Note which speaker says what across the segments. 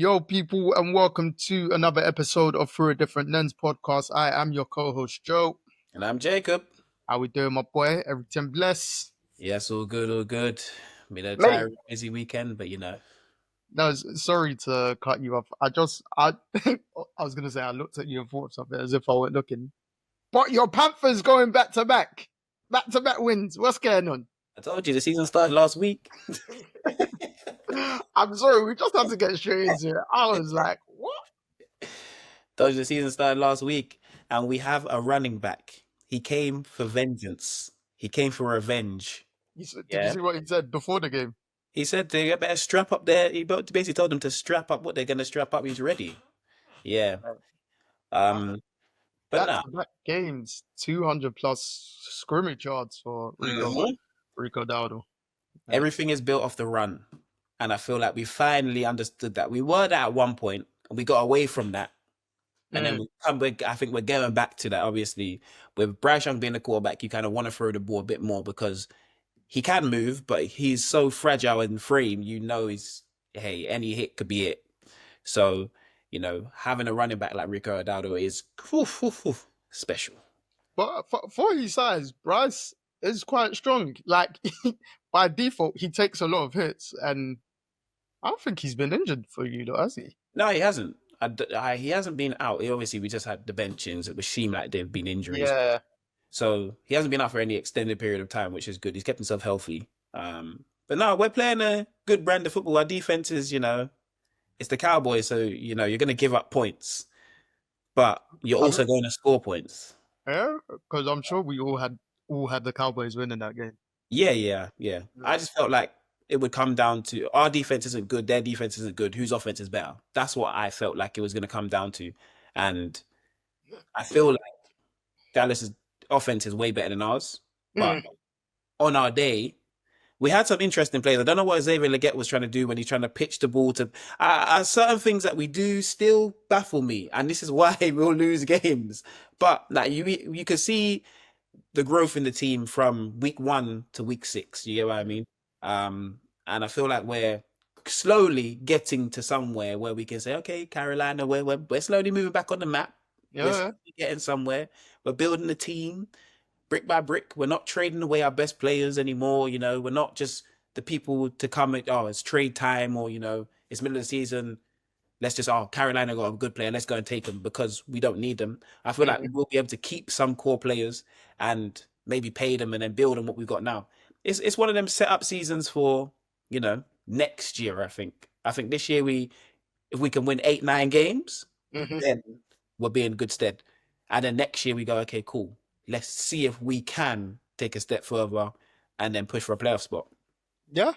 Speaker 1: Yo, people, and welcome to another episode of Through a Different Lens podcast. I am your co-host, Joe.
Speaker 2: And I'm Jacob.
Speaker 1: How we doing, my boy? Everything bless?
Speaker 2: Yes, all good, all good. Been a
Speaker 1: Mate,
Speaker 2: tiring, busy weekend, but
Speaker 1: no, sorry to cut you off. I was going to say I looked at you and thought of something as if I weren't looking. But your Panthers going back-to-back wins. What's going on?
Speaker 2: I told you the season started last week.
Speaker 1: I'm sorry, we just had to get straight into it. I was like, what?
Speaker 2: Told you the season started last week, and we have a running back. He came for vengeance. He came for revenge.
Speaker 1: Did
Speaker 2: Yeah.
Speaker 1: you see what he said before the game?
Speaker 2: He said they better strap up there. He basically told them to strap up what they're going to strap up. He's ready. Yeah. But
Speaker 1: That's
Speaker 2: now,
Speaker 1: games, 200 plus scrimmage yards for Rico Dowdle.
Speaker 2: everything is built off the run. And I feel like we finally understood that. We were that at one point, and we got away from that. And then I think we're going back to that, obviously. With Bryce Young being the quarterback, you kind of want to throw the ball a bit more because he can move, but he's so fragile in frame, any hit could be it. So, having a running back like Rico Dowdle is special.
Speaker 1: But for his size, Bryce is quite strong. Like, by default, he takes a lot of hits, and I don't think he's been injured for you, though, has he?
Speaker 2: No, he hasn't. He hasn't been out. Obviously, we just had the benchings. It would seem like they've been injuries.
Speaker 1: Yeah.
Speaker 2: So he hasn't been out for any extended period of time, which is good. He's kept himself healthy. But no, we're playing a good brand of football. Our defense is, it's the Cowboys, so you're going to give up points, but you're also going to score points.
Speaker 1: Yeah, because I'm sure we all had the Cowboys winning that game.
Speaker 2: Yeah. I just felt like it would come down to our defense isn't good, their defense isn't good, whose offense is better. That's what I felt like it was going to come down to. And I feel like Dallas's offense is way better than ours. But on our day, we had some interesting plays. I don't know what Xavier Legette was trying to do when he's trying to pitch the ball to certain things that we do still baffle me. And this is why we'll lose games. But like you could see the growth in the team from week 1 to week 6. You get what I mean? And I feel like we're slowly getting to somewhere where we can say, okay, Carolina, we're slowly moving back on the map.
Speaker 1: Yeah.
Speaker 2: We're getting somewhere. We're building a team brick by brick. We're not trading away our best players anymore. We're not just the people to come at, it's trade time or, it's middle of the season. Let's just, Carolina got a good player. Let's go and take them because we don't need them. I feel like we'll be able to keep some core players and maybe pay them and then build on what we've got now. It's one of them set up seasons for, next year, I think. I think this year if we can win 8-9 games, then we'll be in good stead. And then next year we go, okay, cool. Let's see if we can take a step further and then push for a playoff spot.
Speaker 1: Yeah.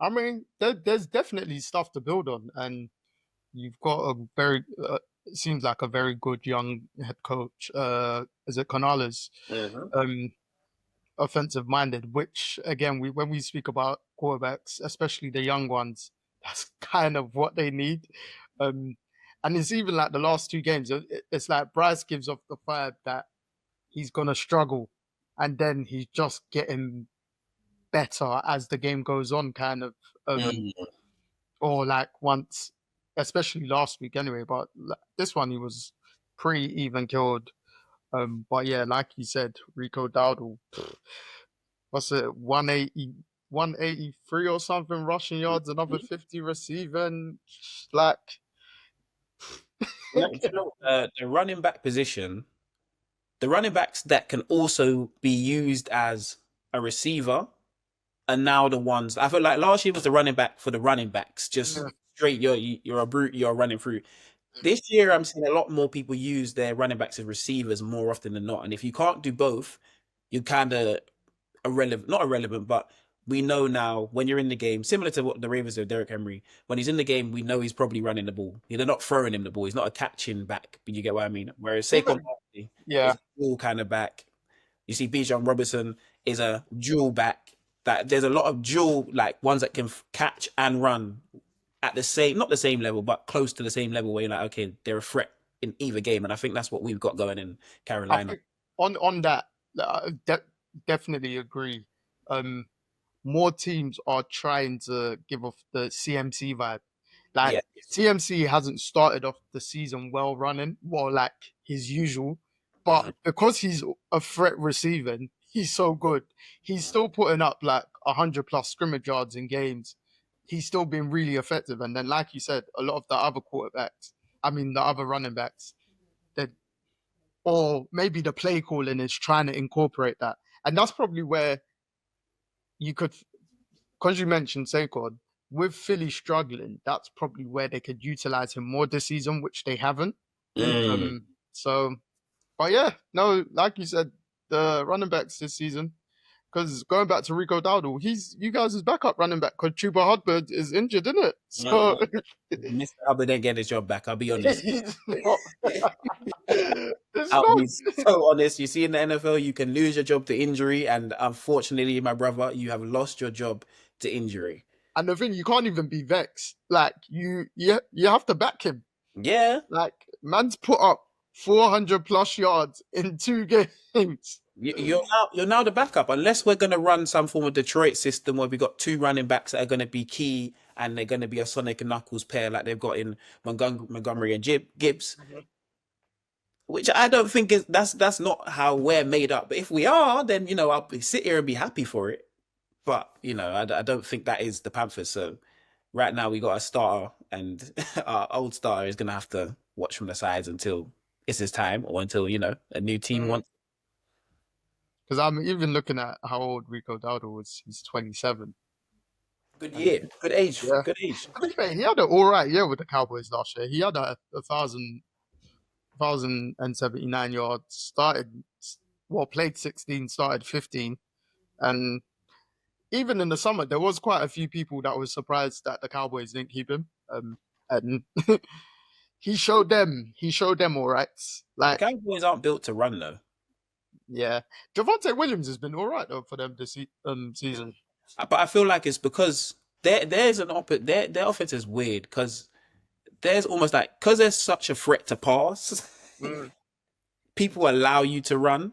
Speaker 1: I mean, there's definitely stuff to build on, and you've got a very, seems like a very good young head coach. Is it Canales? Offensive minded, which again, when we speak about quarterbacks, especially the young ones, that's kind of what they need. And it's even like the last 2 games, it's like Bryce gives off the vibe that he's gonna struggle, and then he's just getting better as the game goes on, kind of. Or like once, especially last week anyway, but this one he was pretty even killed. But yeah, like you said, Rico Dowdle, what's it, 183 or something rushing yards, another 50 receiving, like.
Speaker 2: The running back position, the running backs that can also be used as a receiver are now the ones. I feel like last year was the running back for the running backs, just straight. You're a brute. You're running through. This year, I'm seeing a lot more people use their running backs as receivers more often than not. And if you can't do both, you're kind of not irrelevant, but we know now when you're in the game, similar to what the Ravens do, Derrick Henry, when he's in the game, we know he's probably running the ball. They're not throwing him the ball. He's not a catching back, but you get what I mean? Whereas Saquon is a dual kind of back. You see Bijan Robinson is a dual back. That there's a lot of dual, like ones that can catch and run at the same, not the same level, but close to the same level where you're like, okay, they're a threat in either game. And I think that's what we've got going in Carolina.
Speaker 1: On that, definitely agree. More teams are trying to give off the CMC vibe. Like
Speaker 2: Yeah.
Speaker 1: CMC hasn't started off the season well running, well like his usual, but
Speaker 2: Mhm.
Speaker 1: because he's a threat receiving, he's so good. He's still putting up like 100+ scrimmage yards in games. He's still been really effective. And then, like you said, a lot of the other quarterbacks, I mean the other running backs, that or maybe the play calling is trying to incorporate that. And that's probably where you could, because you mentioned Saquon, with Philly struggling, that's probably where they could utilize him more this season, which they haven't.
Speaker 2: Mm.
Speaker 1: So, but yeah, no, like you said, the running backs this season, because going back to Rico Dowdle, he's you guys' backup running back because Chuba Hubbard is injured, isn't it? So
Speaker 2: Mr. Hubbard didn't get his job back. I'll be honest.
Speaker 1: he's not. It's
Speaker 2: I'll
Speaker 1: not.
Speaker 2: be so honest. You see, in the NFL, you can lose your job to injury, and unfortunately, my brother, you have lost your job to injury.
Speaker 1: And the thing, you can't even be vexed. Like you have to back him.
Speaker 2: Yeah,
Speaker 1: Like man's put up 400+ yards in 2 games.
Speaker 2: you're now the backup. Unless we're gonna run some form of Detroit system where we got two running backs that are gonna be key, and they're gonna be a Sonic and Knuckles pair like they've got in Montgomery and Gibbs. Which I don't think is that's not how we're made up. But if we are, then I'll sit here and be happy for it. But I don't think that is the Panthers. So right now we got a starter, and our old starter is gonna have to watch from the sides until it's his time, or until a new team wants.
Speaker 1: Because I'm even looking at how old Rico Dowdle was. He's 27.
Speaker 2: Good
Speaker 1: And
Speaker 2: year, good age,
Speaker 1: yeah,
Speaker 2: good age.
Speaker 1: to be fair, he had an all right year with the Cowboys last year. He had a thousand and 79 yards. Played 16, started 15, and even in the summer, there was quite a few people that was surprised that the Cowboys didn't keep him. And he showed them all right.
Speaker 2: The
Speaker 1: Like,
Speaker 2: Cowboys aren't built to run though.
Speaker 1: yeah, Javante Williams has been all right though for them this season.
Speaker 2: But I feel like it's because their offense is weird because there's almost like because there's such a threat to pass,
Speaker 1: Mm.
Speaker 2: people allow you to run.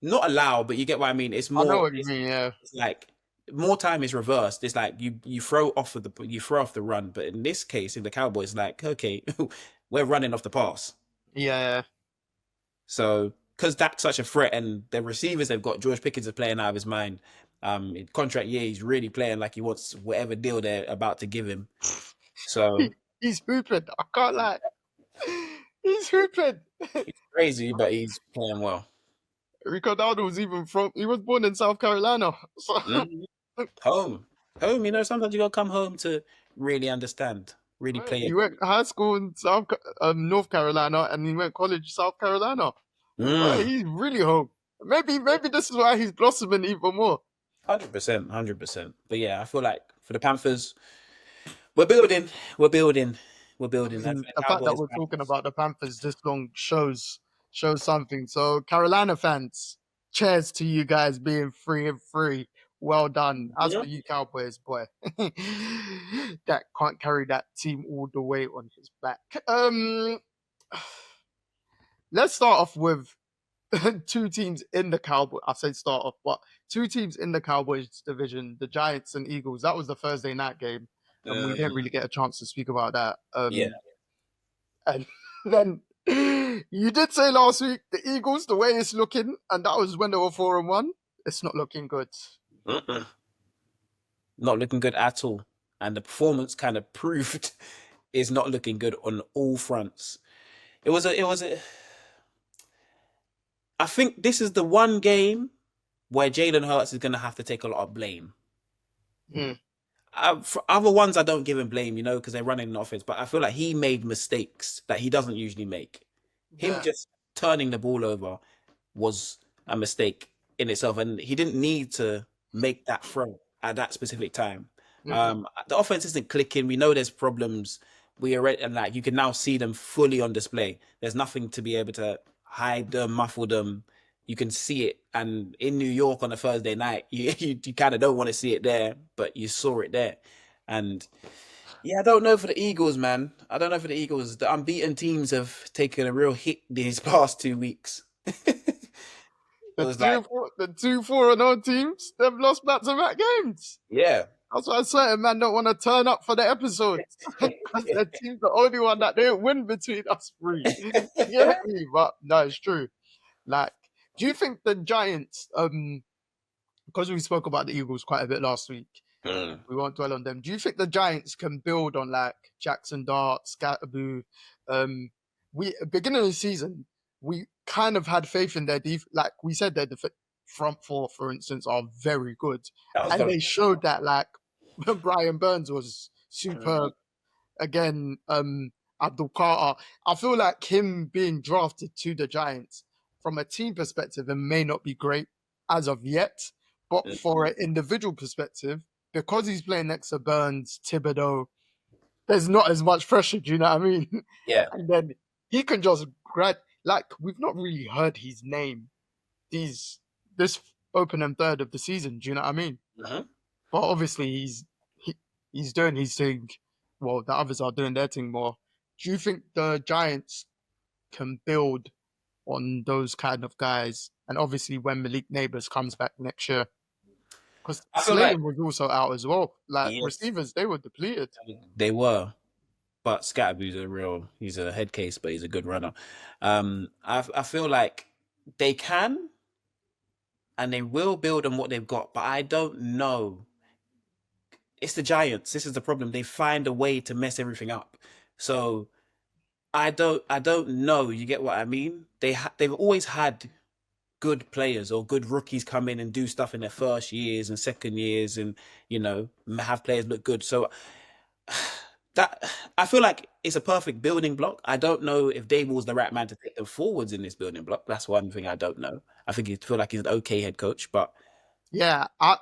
Speaker 2: Not allow, but you get what I mean. It's
Speaker 1: I know
Speaker 2: more.
Speaker 1: what you mean. Yeah,
Speaker 2: It's like more time is reversed. It's like you throw off the run, but in this case, in the Cowboys, like okay, we're running off the pass.
Speaker 1: yeah.
Speaker 2: So because that's such a threat, and the receivers they've got, George Pickens is playing out of his mind. In contract year, he's really playing like he wants whatever deal they're about to give him. So
Speaker 1: He's hooping. I can't lie. He's hooping.
Speaker 2: he's crazy, but he's playing well.
Speaker 1: Rico Dowdle was even from. He was born in South Carolina. So
Speaker 2: Mhm. Home, home. Sometimes you gotta come home to really understand, really play
Speaker 1: he
Speaker 2: it.
Speaker 1: went high school in North Carolina, and he went college South Carolina.
Speaker 2: Mm.
Speaker 1: He's really home. Maybe this is why he's blossoming even more.
Speaker 2: 100%, 100%. But yeah, I feel like for the Panthers, we're building, we're building, we're building. And for the
Speaker 1: The fact that
Speaker 2: Cowboys,
Speaker 1: we're talking about the Panthers this long shows something. So Carolina fans, cheers to you guys being 3-3. Well done. As
Speaker 2: yeah.
Speaker 1: for you Cowboys, boy, that can't carry that team all the way on his back. Let's start off with two teams in the Cowboys. I say start off, but two teams in the Cowboys division, the Giants and Eagles. That was the Thursday night game, and we didn't really get a chance to speak about that.
Speaker 2: Yeah.
Speaker 1: And then you did say last week the Eagles, the way it's looking, and that was when they were 4-1. It's not looking good.
Speaker 2: Mm-mm. Not looking good at all. And the performance kind of proved is not looking good on all fronts. I think this is the one game where Jalen Hurts is going to have to take a lot of blame.
Speaker 1: Hmm.
Speaker 2: For other ones, I don't give him blame, because they're running an offense. But I feel like he made mistakes that he doesn't usually make. Him
Speaker 1: Yeah.
Speaker 2: just turning the ball over was a mistake in itself, and he didn't need to make that throw at that specific time.
Speaker 1: Mhm.
Speaker 2: The offense isn't clicking. We know there's problems. We already and like you can now see them fully on display. There's nothing to be able to hide them, muffle them. You can see it, and in New York on a Thursday night, you kind of don't want to see it there, but you saw it there, and yeah, I don't know for the Eagles, man. I don't know for the Eagles. The unbeaten teams have taken a real hit these past 2 weeks. It
Speaker 1: The
Speaker 2: was like,
Speaker 1: two 4-0 teams, they've lost back-to-back games.
Speaker 2: yeah,
Speaker 1: That's why certain man don't want to turn up for the episodes because their team's the only one that didn't win between us three. You get me? But no, it's true. Like, do you think the Giants, because we spoke about the Eagles quite a bit last week,
Speaker 2: Mm.
Speaker 1: we won't dwell on them. Do you think the Giants can build on like Jackson Dart, Scatterboo? We beginning of the season, we kind of had faith in their like we said, their front four, for instance, are very good,
Speaker 2: That was
Speaker 1: and
Speaker 2: gonna.
Speaker 1: they showed that. Like Brian Burns was
Speaker 2: Mhm.
Speaker 1: superb again. Abdul Carter, I feel like him being drafted to the Giants from a team perspective, it may not be great as of yet, but for an individual perspective, because he's playing next to Burns, Thibodeau, there's not as much pressure. Do you know what I mean?
Speaker 2: Yeah.
Speaker 1: And then he can just like we've not really heard his name this opening third of the season. Do you know what I mean?
Speaker 2: Mhm.
Speaker 1: But obviously he's doing his thing. Well, the others are doing their thing more. Do you think the Giants can build on those kind of guys? And obviously, when Malik Neighbors comes back next year, because
Speaker 2: I feel like
Speaker 1: Slayton was also out as well. Like
Speaker 2: yes,
Speaker 1: receivers, they were depleted.
Speaker 2: they were, but Scatterboo's a real. He's a head case, but he's a good runner. I feel like they can and they will build on what they've got, but I don't know. It's the Giants. This is the problem. They find a way to mess everything up. So I don't know. You get what I mean? They've always had good players or good rookies come in and do stuff in their first years and second years, and have players look good. So that I feel like it's a perfect building block. I don't know if Dayball's the right man to take them forwards in this building block. That's one thing I don't know. I think he feel like he's an okay head coach, but
Speaker 1: Yeah, I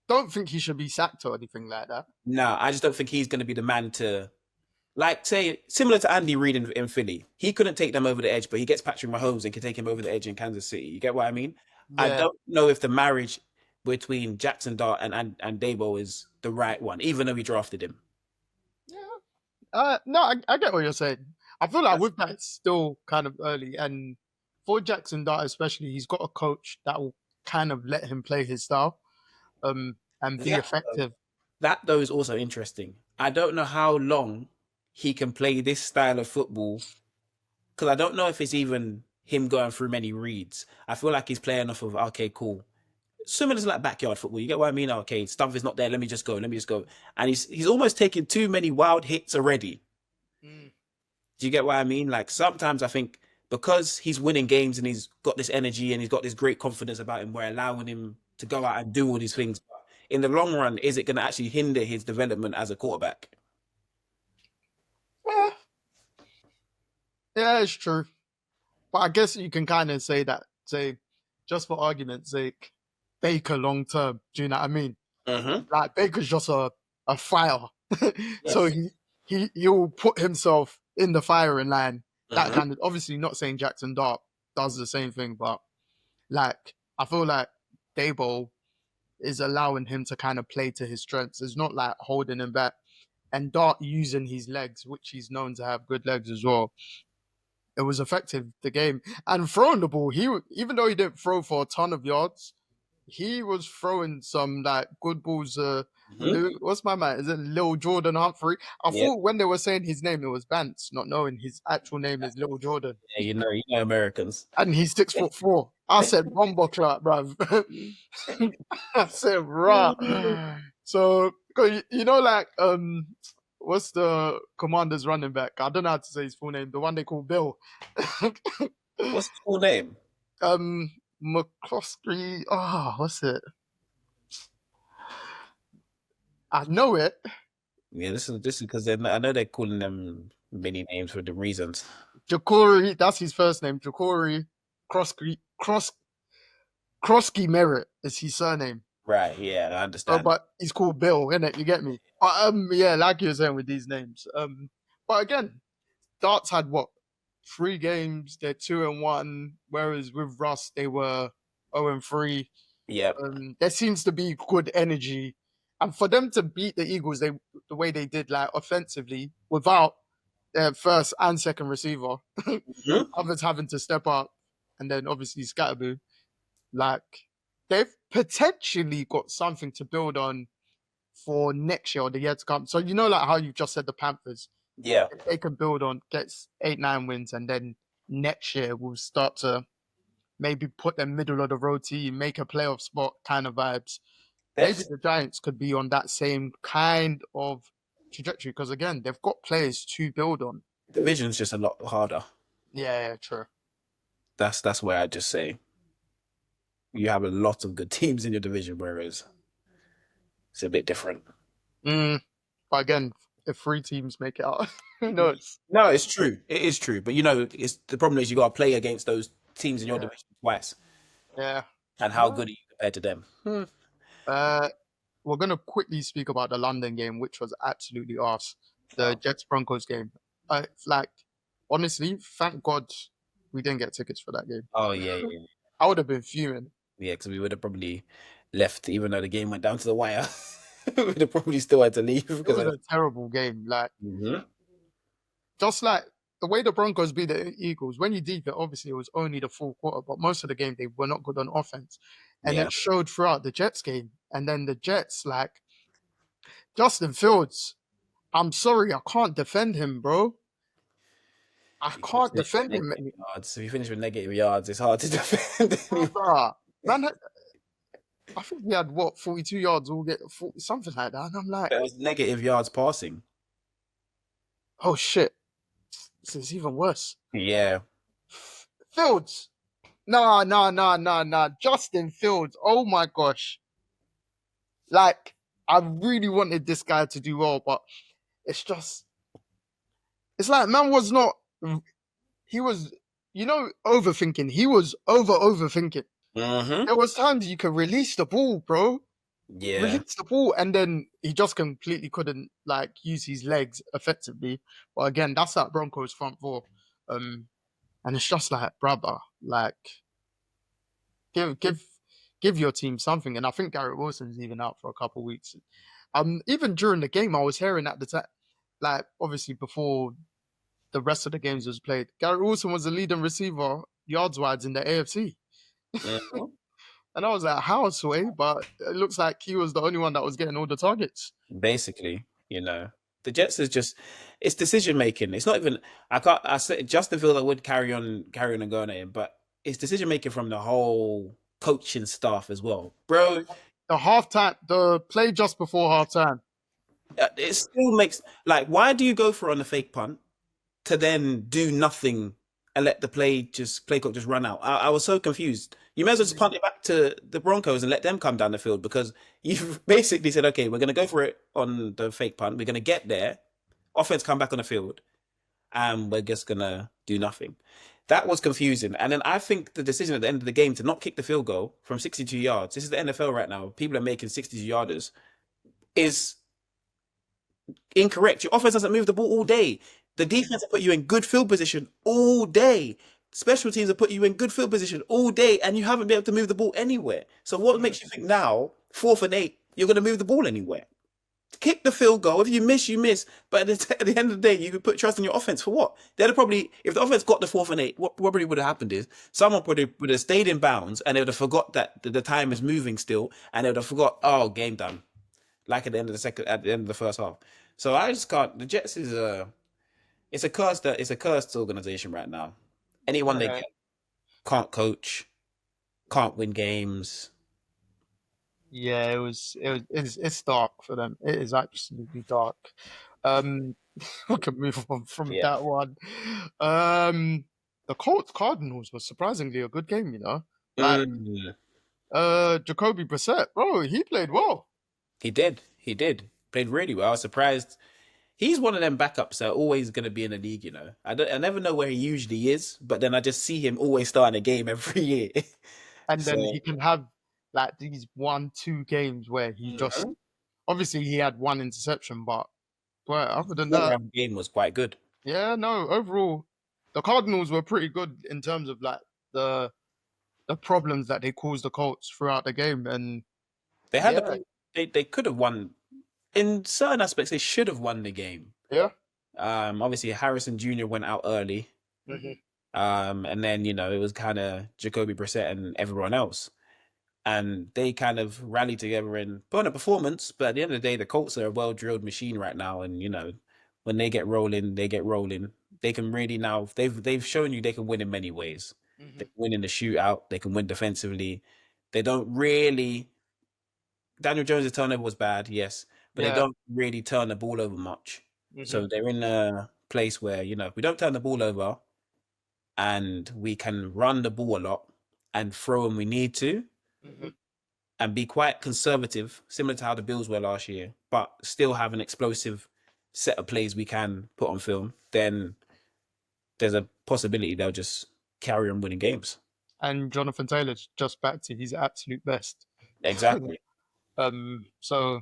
Speaker 1: don't think he should be sacked or anything like that.
Speaker 2: no, I just don't think he's going to be the man to, like, say, similar to Andy Reid in Philly. He couldn't take them over the edge, but he gets Patrick Mahomes and can take him over the edge in Kansas City. You get what I mean? I
Speaker 1: Yeah,
Speaker 2: don't know if the marriage between Jackson Dart and Dayball is the right one, even though he drafted him.
Speaker 1: yeah. No, I get what you're saying. I feel like
Speaker 2: That's,
Speaker 1: with that, it's still kind of early. And for Jackson Dart, especially, he's got a coach that will kind of let him play his style and be
Speaker 2: that,
Speaker 1: effective.
Speaker 2: that, though, is also interesting. I don't know how long he can play this style of football because I don't know if it's even him going through many reads. I feel like he's playing off of, okay, cool. Similar to like backyard football. You get what I mean? Okay, stuff is not there. Let me just go. Let me just go. And he's almost taking too many wild hits already.
Speaker 1: Mm.
Speaker 2: Do you get what I mean? Like sometimes I think because he's winning games and he's got this energy and he's got this great confidence about him, we're allowing him to go out and do all these things. But in the long run, is it going to actually hinder his development as a quarterback?
Speaker 1: Yeah, yeah, it's true. But I guess you can kind of say that, say, just for argument's sake, Baker long term. Do you know what I mean?
Speaker 2: Mm-hmm.
Speaker 1: Like Baker's just a fire, so
Speaker 2: Yes.
Speaker 1: he'll put himself in the firing line. That
Speaker 2: Mm-hmm.
Speaker 1: kind of obviously not saying Jackson Dart does the same thing, but like I feel like Dayball is allowing him to kind of play to his strengths. It's not like holding him back. And Dart using his legs, which he's known to have good legs as well. It was effective the game and throwing the ball. Even though he didn't throw for a ton of yards, he was throwing some like good balls.
Speaker 2: Mm-hmm.
Speaker 1: What's my man? Is it Lil Jordan Humphrey? I
Speaker 2: Yep.
Speaker 1: thought when they were saying his name, it was Bance, not knowing his actual name is Lil Jordan,
Speaker 2: Yeah, Americans.
Speaker 1: and he's 6'4". I said bomber clock, bruv. I said rah. So 'cause you know, like what's the commander's running back? I don't know how to say his full name. The one they call Bill.
Speaker 2: What's his full name?
Speaker 1: McCloskey. Oh, what's it? I know it.
Speaker 2: Yeah, this is because I know they're calling them many names for the reasons.
Speaker 1: Ja'Cory, that's his first name. Ja'Cory Krosky Merritt is his surname.
Speaker 2: Right. Yeah, I understand.
Speaker 1: But he's called Bill, innit? You get me? Yeah, like you were saying with these names. But again, Darts had what 3 games? They're 2-1, whereas with Russ they were 0-3.
Speaker 2: Yep.
Speaker 1: There seems to be good energy, and for them to beat the Eagles, the way they did, like offensively, without their first and second receiver,
Speaker 2: Mhm.
Speaker 1: others having to step up, and then obviously Scatterboo, like they've potentially got something to build on for next year or the year to come. So you know, like how you just said, the Panthers,
Speaker 2: Yeah.
Speaker 1: if they can build on, gets 8-9 wins, and then next year we'll start to maybe put them middle of the road team, make a playoff spot kind of vibes. Maybe
Speaker 2: That's
Speaker 1: the Giants could be on that same kind of trajectory because again, they've got players to build on.
Speaker 2: division's just a lot harder.
Speaker 1: Yeah, true.
Speaker 2: That's where I just say you have a lot of good teams in your division, whereas it's a bit different.
Speaker 1: But again, if 3 teams make it out, who knows?
Speaker 2: No, it's true. It is true. But it's the problem is you got to play against those teams in your
Speaker 1: Yeah,
Speaker 2: division twice,
Speaker 1: yeah.
Speaker 2: and how
Speaker 1: No.
Speaker 2: good are you compared to them?
Speaker 1: Uh, we're gonna quickly speak about the London game, which was absolutely arse. The
Speaker 2: Oh,
Speaker 1: Jets Broncos game. Like honestly, thank God we didn't get tickets for that game.
Speaker 2: oh yeah, yeah,
Speaker 1: I would have been fuming.
Speaker 2: yeah. Because we would have probably left, even though the game went down to the wire. We would have probably still had to leave
Speaker 1: It
Speaker 2: because
Speaker 1: was
Speaker 2: I.
Speaker 1: a terrible game. Like
Speaker 2: Mhm.
Speaker 1: just like the way the Broncos beat the Eagles, when you deep it, obviously it was only the full quarter, but most of the game they were not good on offense. And
Speaker 2: Yeah,
Speaker 1: it showed throughout the Jets game. And then the Jets, like Justin Fields, I'm sorry, I can't defend him, bro. I
Speaker 2: if you
Speaker 1: can't
Speaker 2: finish with
Speaker 1: defend him
Speaker 2: negative
Speaker 1: anymore.
Speaker 2: yards, if you finish with negative yards, it's hard to defend.
Speaker 1: Brother. Man, I think he had what 42 yards, all get 40, something like that. And I'm like,
Speaker 2: It was negative yards passing.
Speaker 1: oh shit, this is even worse.
Speaker 2: Yeah,
Speaker 1: Fields, nah. Justin Fields, oh my gosh. Like, I really wanted this guy to do well, but it's just, it's like man was not, he was, overthinking. He was overthinking.
Speaker 2: hmm,
Speaker 1: There was times you could release the ball, bro.
Speaker 2: yeah.
Speaker 1: Release the ball, and then he just completely couldn't like use his legs effectively. But again, that's that Broncos front four, and it's just like, brother, like give give give your team something. And I think Garrett Wilson's even out for a couple of weeks. Even during the game, I was hearing at the time, like obviously before the rest of the games was played, Garrett Wilson was the leading receiver yards wise in the AFC.
Speaker 2: Mhm.
Speaker 1: And I was like, how, Sway? But it looks like he was the only one that was getting all the targets.
Speaker 2: Basically, the Jets is just it's decision making. It's not even I said Justin Fields I would carry on and going at him, but it's decision making from the whole coaching staff as well, bro.
Speaker 1: The play just before halftime.
Speaker 2: It still makes like why do you go for it on the fake punt to then do nothing and let the play clock just run out? I was so confused. You may as well just punt it back to the Broncos and let them come down the field because you've basically said, okay, we're going to go for it on the fake punt. We're going to get there. Offense come back on the field and we're just going to do nothing. That was confusing. And then I think the decision at the end of the game to not kick the field goal from 62 yards, this is the NFL right now, people are making 62 yarders, is incorrect. Your offense doesn't move the ball all day. The defense will put you in good field position all day. Special teams have put you in good field position all day, and you haven't been able to move the ball anywhere. So what makes you think now, 4th and 8, you're going to move the ball anywhere? Kick the field goal. If you miss, you miss. But at the end of the day, you could put trust in your offense for what? They'd probably, if the offense got the 4th and 8, what probably would have happened is someone would have stayed in bounds, and they would have forgot that the time is moving still, and they would have forgot, oh, game done. Like at the end of the first half. So I just can't. The Jets is it's a cursed organization right now. Anyone they
Speaker 1: Yeah,
Speaker 2: get can't coach, can't win games.
Speaker 1: yeah, it's dark for them. It is absolutely dark. Um, I can move on from
Speaker 2: Yeah.
Speaker 1: that one. The Colts Cardinals was surprisingly a good game. Like
Speaker 2: Mm,
Speaker 1: Jacoby Brissett, bro, he played well.
Speaker 2: he did. He did. Played really well. I was surprised. He's one of them backups that are always going to be in the league. I never know where he usually is, but then I just see him always starting a game every year.
Speaker 1: And then
Speaker 2: So
Speaker 1: he can have like these 1-2 games where he just
Speaker 2: Mhm.
Speaker 1: obviously he had one interception, but other than
Speaker 2: All
Speaker 1: that,
Speaker 2: round game was quite good.
Speaker 1: yeah, no, overall the Cardinals were pretty good in terms of like the the problems that they caused the Colts throughout the game. And
Speaker 2: They had
Speaker 1: yeah,
Speaker 2: the they could have won in certain aspects. They should have won the game.
Speaker 1: yeah.
Speaker 2: Obviously Harrison Jr. went out early.
Speaker 1: Mhm.
Speaker 2: And then it was kind of Jacoby Brissett and everyone else. and they kind of rally together and put on a performance. But at the end of the day, the Colts are a well-drilled machine right now, and when they get rolling, they get rolling. They can really now. They've shown you they can win in many ways. They
Speaker 1: Hmm.
Speaker 2: can win in the shootout. They can win defensively. They don't really. Daniel Jones' turnover was bad, yes, but they
Speaker 1: Yeah.
Speaker 2: don't really turn the ball over much.
Speaker 1: Hmm.
Speaker 2: So they're in a place where if we don't turn the ball over and we can run the ball a lot and throw when we need to
Speaker 1: Hmm.
Speaker 2: and be quite conservative, similar to how the Bills were last year, but still have an explosive set of plays we can put on film, then there's a possibility they'll just carry on winning games.
Speaker 1: And Jonathan Taylor's just back to his absolute best.
Speaker 2: Exactly.
Speaker 1: So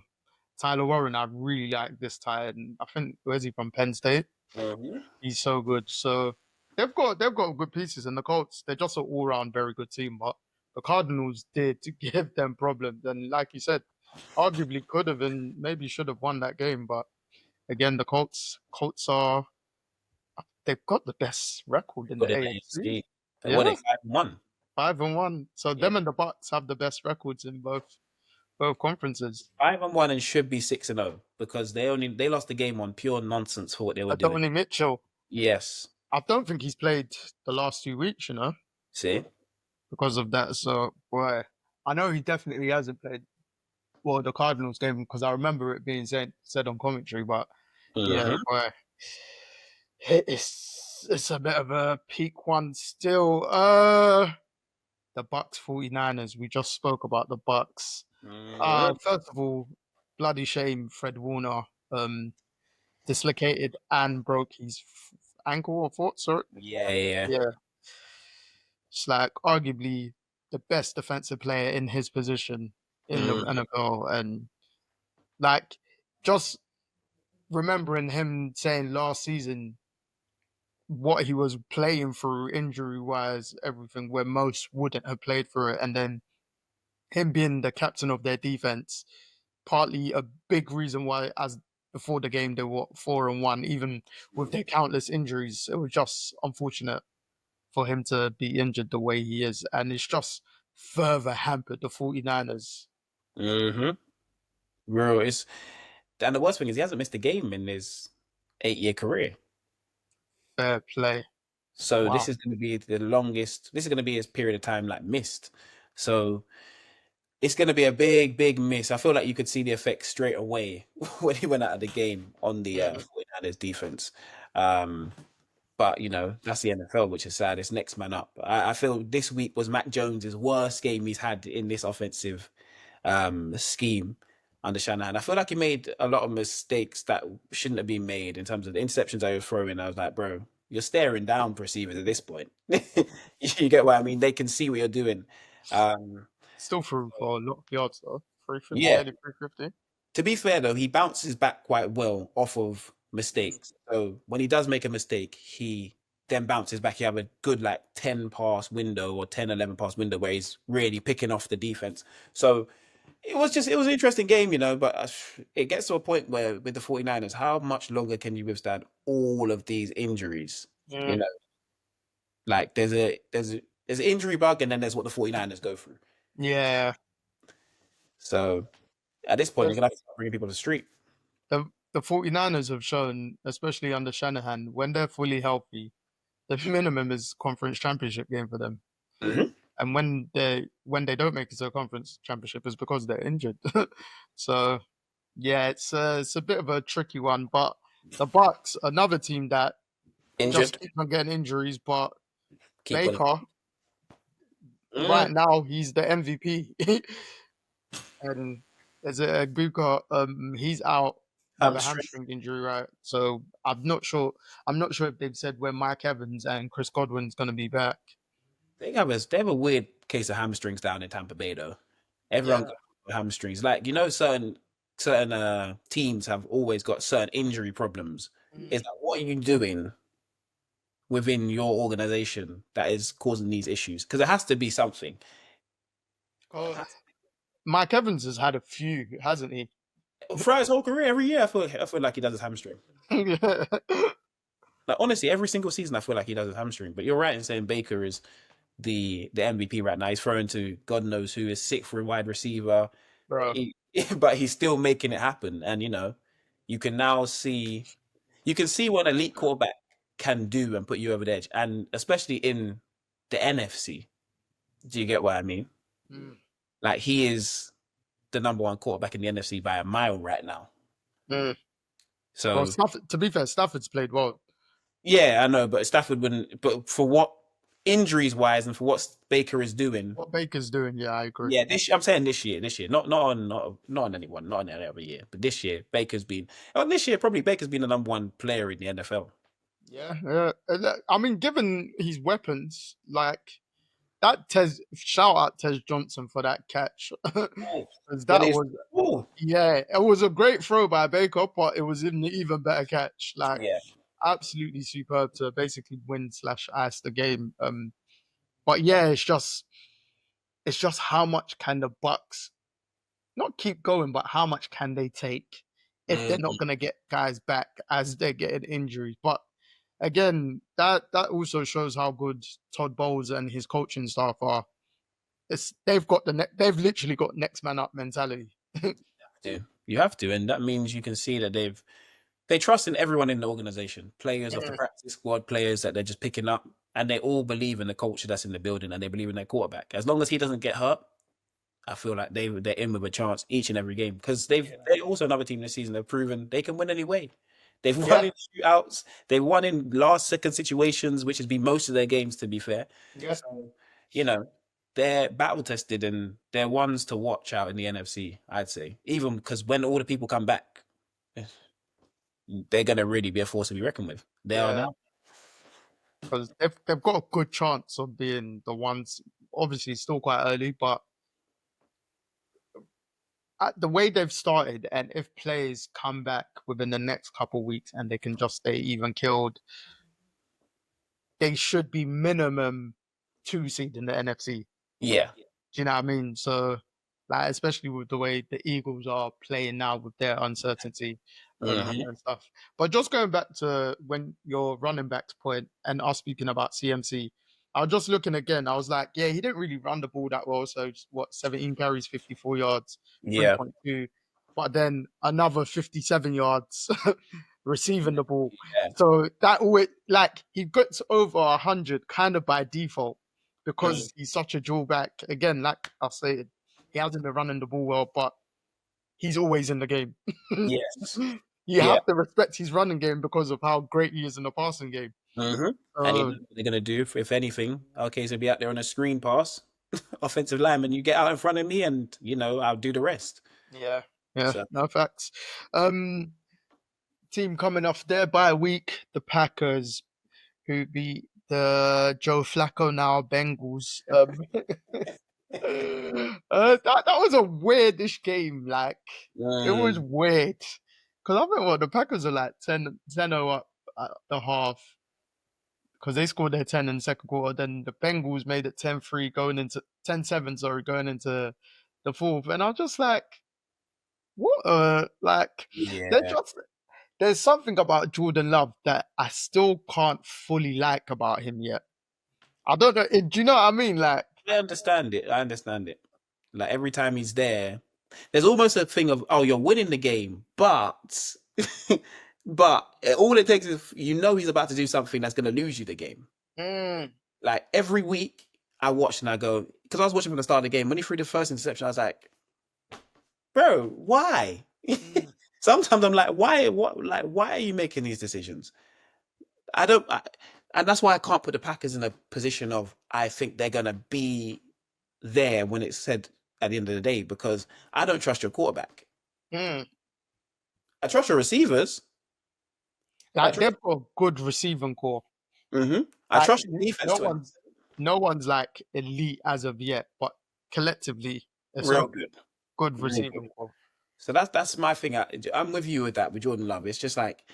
Speaker 1: Tyler Warren, I really like this tight end. I think where's he from? Penn State.
Speaker 2: Mhm.
Speaker 1: He's so good. So they've got good pieces, and the Colts, they're just an all round very good team. But the Cardinals did give them problems, and like you said, arguably could have and maybe should have won that game. But again, the Colts are they've got the best record in
Speaker 2: For
Speaker 1: the
Speaker 2: the
Speaker 1: AFC.
Speaker 2: AFC. What
Speaker 1: Yeah,
Speaker 2: they 5-1.
Speaker 1: 5-1. So
Speaker 2: Yeah.
Speaker 1: them and the Bucs have the best records in both conferences.
Speaker 2: 5-1 and should be 6-0 because they lost the game on pure nonsense for what they were doing.
Speaker 1: Donny Mitchell,
Speaker 2: Yes.
Speaker 1: I don't think he's played the last 2 weeks,
Speaker 2: See?
Speaker 1: because of that. So, boy, I know he definitely hasn't played the Cardinals game because I remember it being said on commentary. But yeah,
Speaker 2: Hmm.
Speaker 1: boy, it's a bit of a peak one still. The Bucs 49ers. We just spoke about the Bucs.
Speaker 2: Hmm.
Speaker 1: First of all, bloody shame. Fred Warner dislocated and broke his ankle or foot. Sorry,
Speaker 2: Yeah, yeah.
Speaker 1: yeah. It's like arguably the best defensive player in his position in the
Speaker 2: Mm.
Speaker 1: NFL, and like just remembering him saying last season what he was playing through injury wise, everything where most wouldn't have played through it, and then him being the captain of their defense, partly a big reason why as before the game they were 4-1, even with their countless injuries. It was just unfortunate for him to be injured the way he is. And it's just further hampered the 49ers.
Speaker 2: Hmm. Bro, and the worst thing is he hasn't missed a game in his 8-year career.
Speaker 1: Fair play.
Speaker 2: So this
Speaker 1: Wow.
Speaker 2: is going to be the longest. This is going to be his period of time like missed. So it's going to be a big, big miss. I feel like you could see the effect straight away when he went out of the game on the
Speaker 1: Mhm.
Speaker 2: 49ers defense. Um, but that's the NFL, which is sad. It's next man up. I feel this week was Mac Jones's worst game he's had in this offensive scheme under Shanahan. I feel like he made a lot of mistakes that shouldn't have been made in terms of the interceptions I was throwing. I was like, bro, you're staring down receivers at this point. You get what I mean? They can see what you're doing. Um,
Speaker 1: Still threw for a lot of yards though. 350,
Speaker 2: yeah.
Speaker 1: nearly 350.
Speaker 2: To be fair though, he bounces back quite well off of mistakes. So when he does make a mistake, he then bounces back. You have a good like 10 pass window or 10, 11 pass window where he's really picking off the defense. So it was an interesting game, but it gets to a point where with the 49ers, how much longer can you withstand all of these injuries? You
Speaker 1: Mm.
Speaker 2: know, like there's an injury bug and then there's what the 49ers go through.
Speaker 1: Yeah.
Speaker 2: So at this point, you're
Speaker 1: Yes.
Speaker 2: gonna have to start bringing people to the street.
Speaker 1: The 49ers have shown, especially under Shanahan, when they're fully healthy, the minimum is conference championship game for them.
Speaker 2: Hmm.
Speaker 1: And when they don't make it to a conference championship is because they're injured. So yeah, it's a bit of a tricky one. But the Bucks, another team that just
Speaker 2: Injured.
Speaker 1: keep on getting injuries, but
Speaker 2: Keep on.
Speaker 1: Baker
Speaker 2: Mm,
Speaker 1: right now he's the MVP, and there's a Buka, he's out with a
Speaker 2: hamstring.
Speaker 1: hamstring injury, right? So I'm not sure. I'm not sure if they've said when Mike Evans and Chris Godwin's going to be back.
Speaker 2: They have a weird case of hamstrings down in Tampa Bay though. Everyone
Speaker 1: Yeah.
Speaker 2: got hamstrings. Like certain teams have always got certain injury problems.
Speaker 1: Mm.
Speaker 2: It's like, what are you doing within your organization that is causing these issues? Because it has to be something.
Speaker 1: 'Cause Mike Evans has had a few, hasn't he?
Speaker 2: Throughout his whole career, every year, I feel like he does his hamstring.
Speaker 1: Yeah.
Speaker 2: Like honestly, every single season, I feel like he does his hamstring. But you're right in saying Baker is the MVP right now. He's throwing to God knows who, is sick for a wide receiver.
Speaker 1: bro.
Speaker 2: But he's still making it happen. And you can now see what an elite quarterback can do and put you over the edge, and especially in the NFC. Do you get what I mean?
Speaker 1: Mm.
Speaker 2: Like, he is the number one quarterback in the NFC by a mile right now.
Speaker 1: Mm. Well,
Speaker 2: So
Speaker 1: Stafford, to be fair, Stafford's played well.
Speaker 2: yeah, I know, but Stafford wouldn't. But for what injuries wise and for what Baker is doing,
Speaker 1: What Baker's doing, yeah, I agree.
Speaker 2: yeah, I'm saying this year, not on anyone, not on any other year, but this year Baker's been. Oh, this year probably Baker's been the number one player in the NFL.
Speaker 1: Yeah, I mean, given his weapons, like that, shout out Tez Johnson for that catch.
Speaker 2: Oh,
Speaker 1: 'Cause
Speaker 2: when
Speaker 1: that
Speaker 2: it's
Speaker 1: was,
Speaker 2: oh
Speaker 1: yeah, it was a great throw by Baker, but it was an even better catch. Like,
Speaker 2: yeah,
Speaker 1: absolutely superb to basically win slash ice the game. But yeah, it's just how much can the Bucks not keep going, but how much can they take if they're not
Speaker 2: mm,
Speaker 1: going to get guys back as they're getting injuries? But again, that also shows how good Todd Bowles and his coaching staff are. They've literally got next man up mentality.
Speaker 2: you have to, and that means you can see that they trust in everyone in the organization, players of the
Speaker 1: Yeah,
Speaker 2: practice squad, players that they're just picking up, and they all believe in the culture that's in the building, and they believe in their quarterback. As long as he doesn't get hurt, I feel like they're in with a chance each and every game, because they're also another team this season. They've proven they can win anyway. They've won
Speaker 1: yeah,
Speaker 2: in shootouts. They've won in last second situations, which has been most of their games, to be fair.
Speaker 1: yeah,
Speaker 2: So you know they're battle tested and they're ones to watch out in the NFC. I'd say, even because when all the people come back, they're gonna really be a force to be reckoned with. They are
Speaker 1: yeah.
Speaker 2: now.
Speaker 1: Because they've got a good chance of being the ones. Obviously, it's still quite early, but the way they've started, and if players come back within the next couple of weeks and they can just stay even killed, they should be minimum 2 seed in the NFC.
Speaker 2: Yeah.
Speaker 1: Do you know what I mean? So, like, especially with the way the Eagles are playing now with their uncertainty
Speaker 2: Hmm.
Speaker 1: and stuff. But just going back to when your running backs point and us speaking about CMC, I was just looking again. I was like, yeah, he didn't really run the ball that well. So, what, 17 carries, 54 yards,
Speaker 2: Yeah.
Speaker 1: 3.2. But then another 57 yards receiving the ball.
Speaker 2: Yeah.
Speaker 1: So that always, like, he gets over 100 kind of by default
Speaker 2: Mm.
Speaker 1: because he's such a drawback. Again, like I stated, he hasn't been running the ball well, but he's always in the game.
Speaker 2: Yes.
Speaker 1: You
Speaker 2: Yeah.
Speaker 1: have to respect his running game because of how great he is in the passing game.
Speaker 2: Hmm. And you
Speaker 1: So
Speaker 2: know what they're gonna do if anything. Okay, so be out there on a screen pass, offensive lineman. You get out in front of me, and I'll do the rest.
Speaker 1: yeah, yeah,
Speaker 2: So
Speaker 1: no facts. Um, team coming off their bye week, the Packers, who beat the Joe Flacco now Bengals. That was a weirdish game. Like, it was
Speaker 2: mm,
Speaker 1: weird because I remember the Packers are like 10-0 up at the half because they scored their 10 in the second quarter. Then the Bengals made it 10-3 going into 10-7, sorry, going into the fourth. And I was just like, what? Like, they're
Speaker 2: yeah,
Speaker 1: just there's something about Jordan Love that I still can't fully like about him yet. I don't know. Do you know what I mean? Like,
Speaker 2: I understand it. I understand it. Like, every time he's there, there's almost a thing of, oh, you're winning the game, but but all it takes is he's about to do something that's going to lose you the game.
Speaker 1: mm,
Speaker 2: Like, every week I watch and I go, because I was watching from the start of the game when he threw the first interception, I was like, bro, why?
Speaker 1: mm,
Speaker 2: Sometimes I'm like, why? What? Like, why are you making these decisions? I don't, I, and that's why I can't put the Packers in a position of I think they're gonna be there when it's said at the end of the day, because I don't trust your quarterback.
Speaker 1: mm.
Speaker 2: I trust your receivers. I
Speaker 1: Like,
Speaker 2: trust.
Speaker 1: they've got a good receiving core.
Speaker 2: I
Speaker 1: Like,
Speaker 2: trust your defense
Speaker 1: no
Speaker 2: to it.
Speaker 1: one's no one's like elite as of yet, but collectively, it's a
Speaker 2: Real good.
Speaker 1: good
Speaker 2: Real good.
Speaker 1: receiving core.
Speaker 2: So that's my thing. I'm with you with that with Jordan Love. It's just like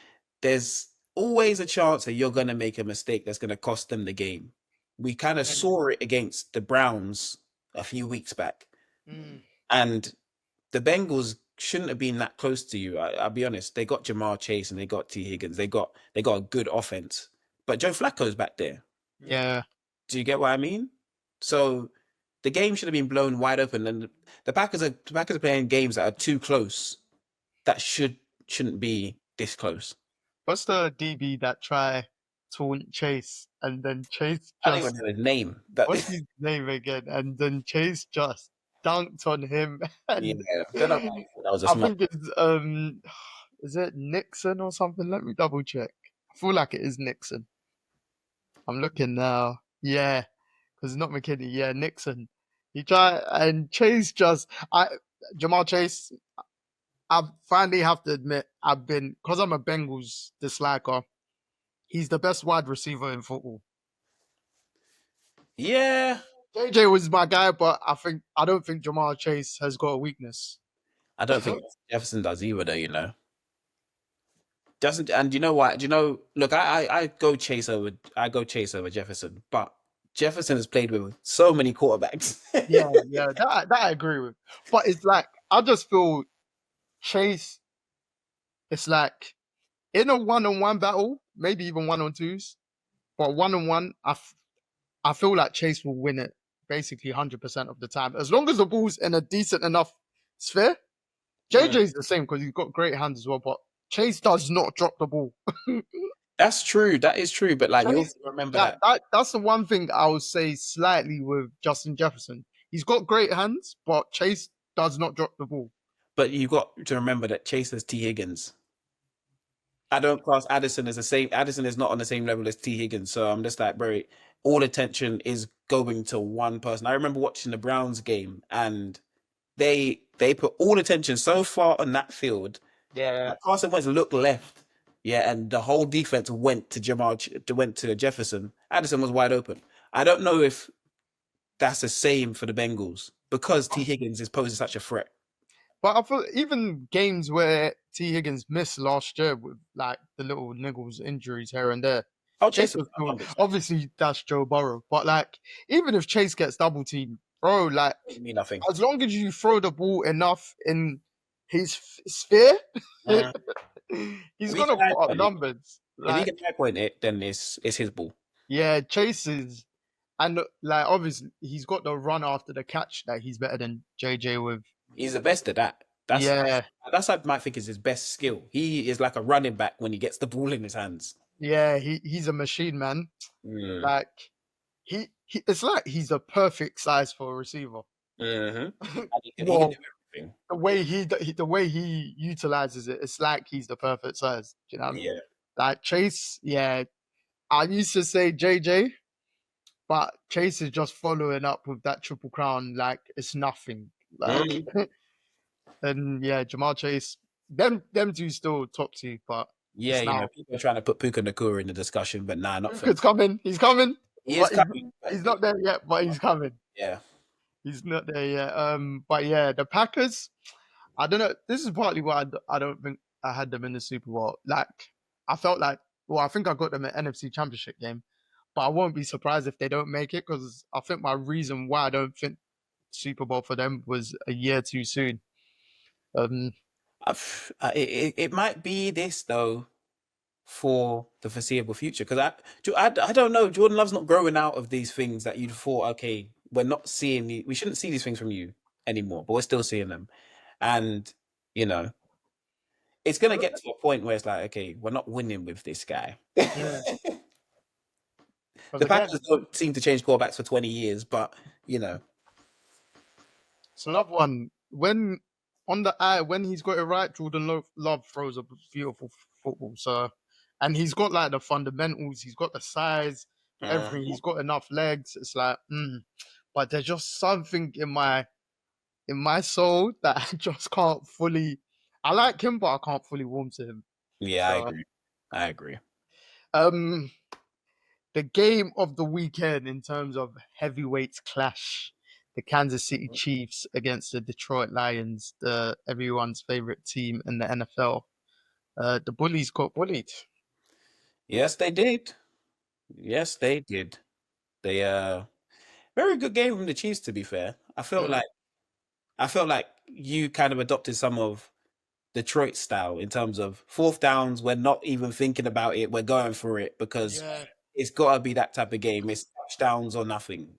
Speaker 2: there's always a chance that you're gonna make a mistake that's gonna cost them the game. We kind of
Speaker 1: Mm,
Speaker 2: saw it against the Browns a few weeks back,
Speaker 1: mm,
Speaker 2: and the Bengals shouldn't have been that close to you. I'll be honest. They got Jamar Chase and they got T Higgins. They got a good offense, but Joe Flacco's back there.
Speaker 1: yeah,
Speaker 2: Do you get what I mean? So the game should have been blown wide open, and the Packers are playing games that are too close that shouldn't be this close.
Speaker 1: What's the DB that try taunt Chase and then Chase
Speaker 2: I don't even
Speaker 1: just
Speaker 2: know his name. That
Speaker 1: what's his name again? And then Chase just dunked on him
Speaker 2: yeah,
Speaker 1: and
Speaker 2: I don't know why I thought that was a
Speaker 1: I
Speaker 2: smack.
Speaker 1: think it's is it Nixon or something? Let me double check. I feel like it is Nixon. I'm looking now. Yeah, because it's not McKinney. Yeah, Nixon. He tried and Chase just I Jamal Chase. I finally have to admit I've been because I'm a Bengals disliker. He's the best wide receiver in football.
Speaker 2: Yeah,
Speaker 1: JJ was my guy, but I don't think Jamal Chase has got a weakness.
Speaker 2: I don't think Jefferson does either, though. Doesn't, and you know what? Do you know? Look, I go Chase over Jefferson, but Jefferson has played with so many quarterbacks.
Speaker 1: Yeah, yeah, that I agree with. But it's like I just feel Chase. It's like in a one-on-one battle, maybe even one-on-twos, but one-on-one, I feel like Chase will win it basically 100% of the time as long as the ball's in a decent enough sphere.
Speaker 2: Mm.
Speaker 1: JJ's the same because he's got great hands as well, but Chase does not drop the ball.
Speaker 2: That's true. That is true. But like, you
Speaker 1: Chase,
Speaker 2: also remember
Speaker 1: that,
Speaker 2: that.
Speaker 1: that that's the one thing I would say slightly with Justin Jefferson. He's got great hands, but Chase does not drop the ball.
Speaker 2: But you got to remember that Chase is T Higgins. I don't class Addison as the same. Addison is not on the same level as T Higgins. So I'm just like, bro, all attention is going to one person. I remember watching the Browns game, and they put all attention so far on that field.
Speaker 1: Yeah.
Speaker 2: Like Carson Wentz looked left, yeah, and the whole defense went to went to Jefferson. Addison was wide open. I don't know if that's the same for the Bengals because T Higgins is posing such a threat.
Speaker 1: But I feel even games where T. Higgins missed last year with like the little niggles injuries here and there,
Speaker 2: Oh,
Speaker 1: Chase
Speaker 2: Chase was
Speaker 1: was still
Speaker 2: 100%.
Speaker 1: obviously that's Joe Burrow. But like even if Chase gets double teamed, bro, like
Speaker 2: Mean nothing.
Speaker 1: as long as you throw the ball enough in his sphere,
Speaker 2: Uh,
Speaker 1: he's
Speaker 2: if he
Speaker 1: gonna
Speaker 2: can high
Speaker 1: put up
Speaker 2: point it,
Speaker 1: numbers.
Speaker 2: if he
Speaker 1: Like
Speaker 2: can high point it, then it's his ball.
Speaker 1: yeah, Chase is and like obviously he's got the run after the catch that he's better than JJ with.
Speaker 2: He's the best at that.
Speaker 1: Yeah,
Speaker 2: That's I might think is his best skill. He is like a running back when he gets the ball in his hands.
Speaker 1: yeah, he's a machine, man.
Speaker 2: Mm.
Speaker 1: Like he it's like he's the perfect size for a receiver.
Speaker 2: And he can do
Speaker 1: Well,
Speaker 2: everything.
Speaker 1: the way he utilizes it, it's like he's the perfect size. Do you know what I mean?
Speaker 2: Yeah.
Speaker 1: Like Chase, yeah. I used to say JJ, but Chase is just following up with that triple crown like it's nothing. Like
Speaker 2: Mm.
Speaker 1: and yeah, Jamal Chase, them two still top two, but
Speaker 2: Yeah,
Speaker 1: it's now
Speaker 2: people are trying to put Puka Nakua in the discussion, but nah, not for me.
Speaker 1: Puka's coming. He's coming,
Speaker 2: He is
Speaker 1: but
Speaker 2: coming.
Speaker 1: he's not there yet. But he's coming.
Speaker 2: Yeah.
Speaker 1: He's not there yet. But yeah, the Packers. I don't know. This is partly why I don't think I had them in the Super Bowl. Like I felt like, well, I think I got them at NFC Championship game, but I won't be surprised if they don't make it because I think my reason why I don't think Super Bowl for them was a year too soon. Um,
Speaker 2: It might be this though for the foreseeable future because I don't know. Jordan Love's not growing out of these things that you'd thought. Okay, we're not seeing we shouldn't see these things from you anymore, but we're still seeing them, and you know it's gonna get to a point where it's like, okay, we're not winning with this guy.
Speaker 1: yeah, because
Speaker 2: The
Speaker 1: again,
Speaker 2: Packers don't seem to change quarterbacks for 20 years, but
Speaker 1: it's another one. When on the eye, when he's got it right, Jordan Love throws a beautiful football. So, and he's got like the fundamentals. He's got the size,
Speaker 2: uh,
Speaker 1: everything. He's got enough legs. It's like, but there's just something in my soul that I just can't fully. I like him, but I can't fully warm to him.
Speaker 2: yeah, I
Speaker 1: So,
Speaker 2: agree. I agree.
Speaker 1: um, the game of the weekend in terms of heavyweights clash. The Kansas City Chiefs against the Detroit Lions, the everyone's favorite team in the NFL. The bullies got bullied.
Speaker 2: Yes, they did. Yes, they did. They very good game from the Chiefs. To be fair,
Speaker 1: Mm.
Speaker 2: I felt like you kind of adopted some of Detroit style in terms of fourth downs. We're not even thinking about it. We're going for it because
Speaker 1: Yeah,
Speaker 2: it's got to be that type of game. It's touchdowns or nothing.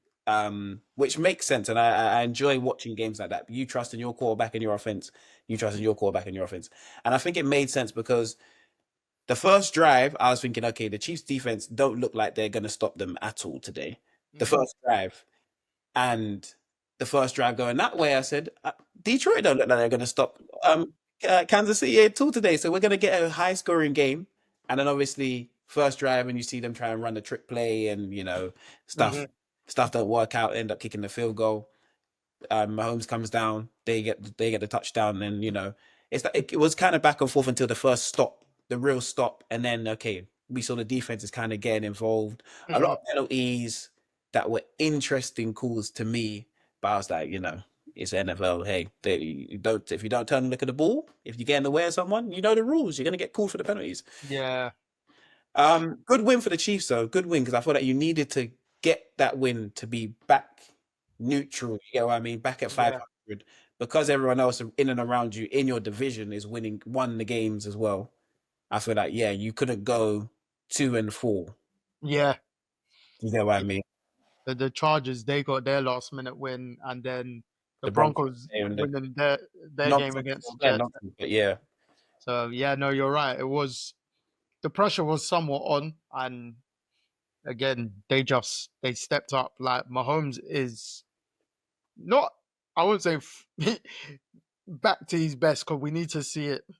Speaker 2: which makes sense. And I enjoy watching games like that. You trust in your quarterback and your offense. You trust in your quarterback and your offense. And I think it made sense because the first drive, I was thinking, okay, the Chiefs defense don't look like they're going to stop them at all today. The
Speaker 1: Hmm.
Speaker 2: first drive and the first drive going that way, I said, Detroit don't look like they're going to stop Kansas City at all today. So we're going to get a high scoring game. And then obviously, first drive, and you see them try and run the trick play and,
Speaker 1: Hmm.
Speaker 2: stuff don't work out, end up kicking the field goal. Mahomes comes down, they get the touchdown, and it was kind of back and forth until the first stop, the real stop, and then okay, we saw the defense is kind of getting involved. A lot
Speaker 1: Hmm.
Speaker 2: of penalties that were interesting calls to me, but I was like, it's NFL. Hey, you don't if you don't turn and look at the ball, if you get in the way of someone, you know the rules. You're gonna get called for the penalties.
Speaker 1: Yeah,
Speaker 2: Good win for the Chiefs, though. Good win because I thought that you needed to get that win to be back neutral. You know what I mean? Back at
Speaker 1: yeah,
Speaker 2: 500 because everyone else in and around you in your division is won the games as well. I feel like you couldn't go 2-4.
Speaker 1: yeah.
Speaker 2: You know what I mean?
Speaker 1: The Chargers, they got their last minute win, and then the
Speaker 2: The Broncos
Speaker 1: Broncos
Speaker 2: and the
Speaker 1: winning their game
Speaker 2: nonsense,
Speaker 1: against
Speaker 2: yeah,
Speaker 1: Jets.
Speaker 2: nonsense, but yeah,
Speaker 1: So yeah, no, you're right. It was the pressure was somewhat on, and again, they stepped up. Like Mahomes is not, I would say, back to his best because we need to see it a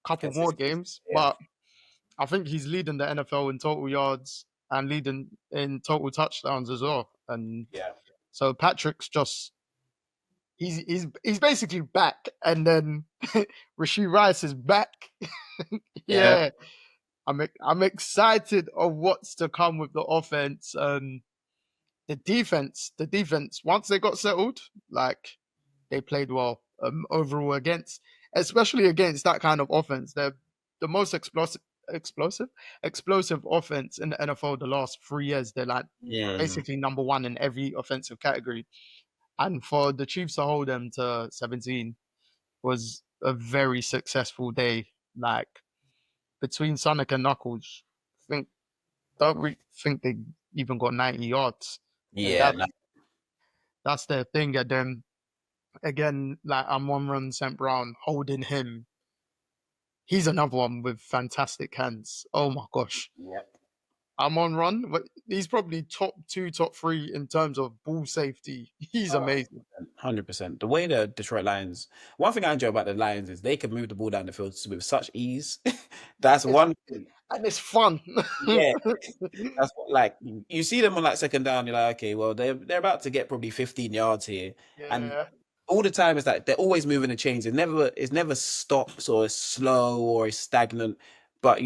Speaker 1: couple more
Speaker 2: consistency.
Speaker 1: games.
Speaker 2: Yeah,
Speaker 1: But I think he's leading the NFL in total yards and leading in total touchdowns as well. And
Speaker 2: yeah,
Speaker 1: so Patrick's just he's basically back, and then Rasheed Rice is back.
Speaker 2: yeah,
Speaker 1: Yeah, I'm excited of what's to come with the offense. The defense. Once they got settled, like they played well overall against, especially against that kind of offense. They're the most explosive, explosive offense in the NFL the last 3 years. They're like
Speaker 2: yeah,
Speaker 1: basically number one in every offensive category. And for the Chiefs to hold them to 17 was a very successful day. Like between Sonic and Knuckles, I don't really think they even got 90 yards, and
Speaker 2: yeah.
Speaker 1: that's their thing. And then again, like I'm one run St. Brown holding him. He's another one with fantastic hands. Oh my gosh.
Speaker 2: Yeah.
Speaker 1: I'm on run, but he's probably top two, top three in terms of ball safety. He's
Speaker 2: Oh,
Speaker 1: amazing.
Speaker 2: 100%. The way the Detroit Lions, one thing I enjoy about the Lions is they can move the ball down the field with such ease. That's
Speaker 1: It's
Speaker 2: one thing.
Speaker 1: and it's fun.
Speaker 2: Yeah, that's what, like you see them on like second down, you're like, okay, well they're about to get probably 15 yards here, and
Speaker 1: Yeah,
Speaker 2: all the time is that they're always moving the chains. It never stops or is slow or is stagnant. But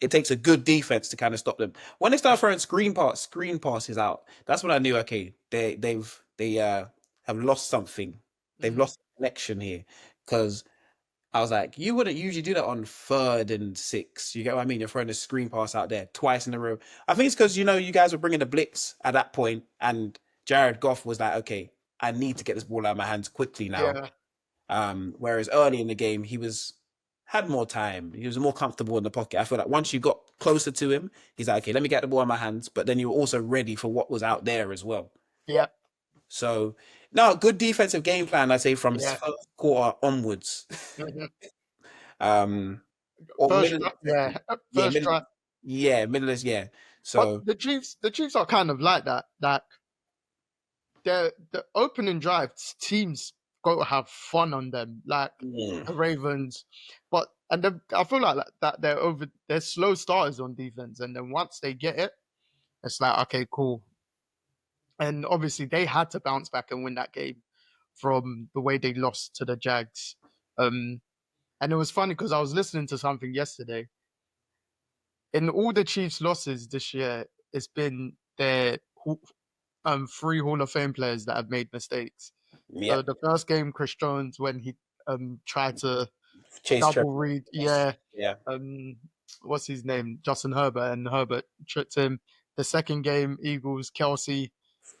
Speaker 2: it takes a good defense to kind of stop them. When they start throwing screen passes out, that's when I knew okay, they have lost something. They've
Speaker 1: mhm,
Speaker 2: lost a connection here because I was like, you wouldn't usually do that on 3rd and 6. You get what I mean? You're throwing a screen pass out there twice in a row. I think it's because you guys were bringing the blitz at that point, and Jared Goff was like, okay, I need to get this ball out of my hands quickly now.
Speaker 1: yeah,
Speaker 2: Whereas early in the game, he had more time. He was more comfortable in the pocket. I feel like once you got closer to him, he's like, okay, let me get the ball in my hands. But then you were also ready for what was out there as well.
Speaker 1: yeah,
Speaker 2: So, no, good defensive game plan, I'd say, from
Speaker 1: yeah.
Speaker 2: first quarter onwards.
Speaker 1: Mhm.
Speaker 2: um, or
Speaker 1: First,
Speaker 2: middle,
Speaker 1: yeah,
Speaker 2: yeah,
Speaker 1: first
Speaker 2: middle,
Speaker 1: try.
Speaker 2: yeah, middle is yeah.
Speaker 1: But
Speaker 2: So,
Speaker 1: the Chiefs are kind of like that. Like the opening drive, teams go to have fun on them, like
Speaker 2: yeah,
Speaker 1: the Ravens. But I feel like that they're slow starters on defense, and then once they get it, it's like okay, cool. And obviously they had to bounce back and win that game from the way they lost to the Jags. Um, and it was funny because I was listening to something yesterday. In all the Chiefs' losses this year, it's been their 3 Hall of Fame players that have made mistakes. So
Speaker 2: yep.
Speaker 1: the first game, Chris Jones, when he tried to
Speaker 2: Chase Trevor.
Speaker 1: double read,
Speaker 2: Yes.
Speaker 1: yeah,
Speaker 2: Yeah.
Speaker 1: um, what's his name, Justin Herbert, and Herbert tripped him. The second game, Eagles, Kelsey,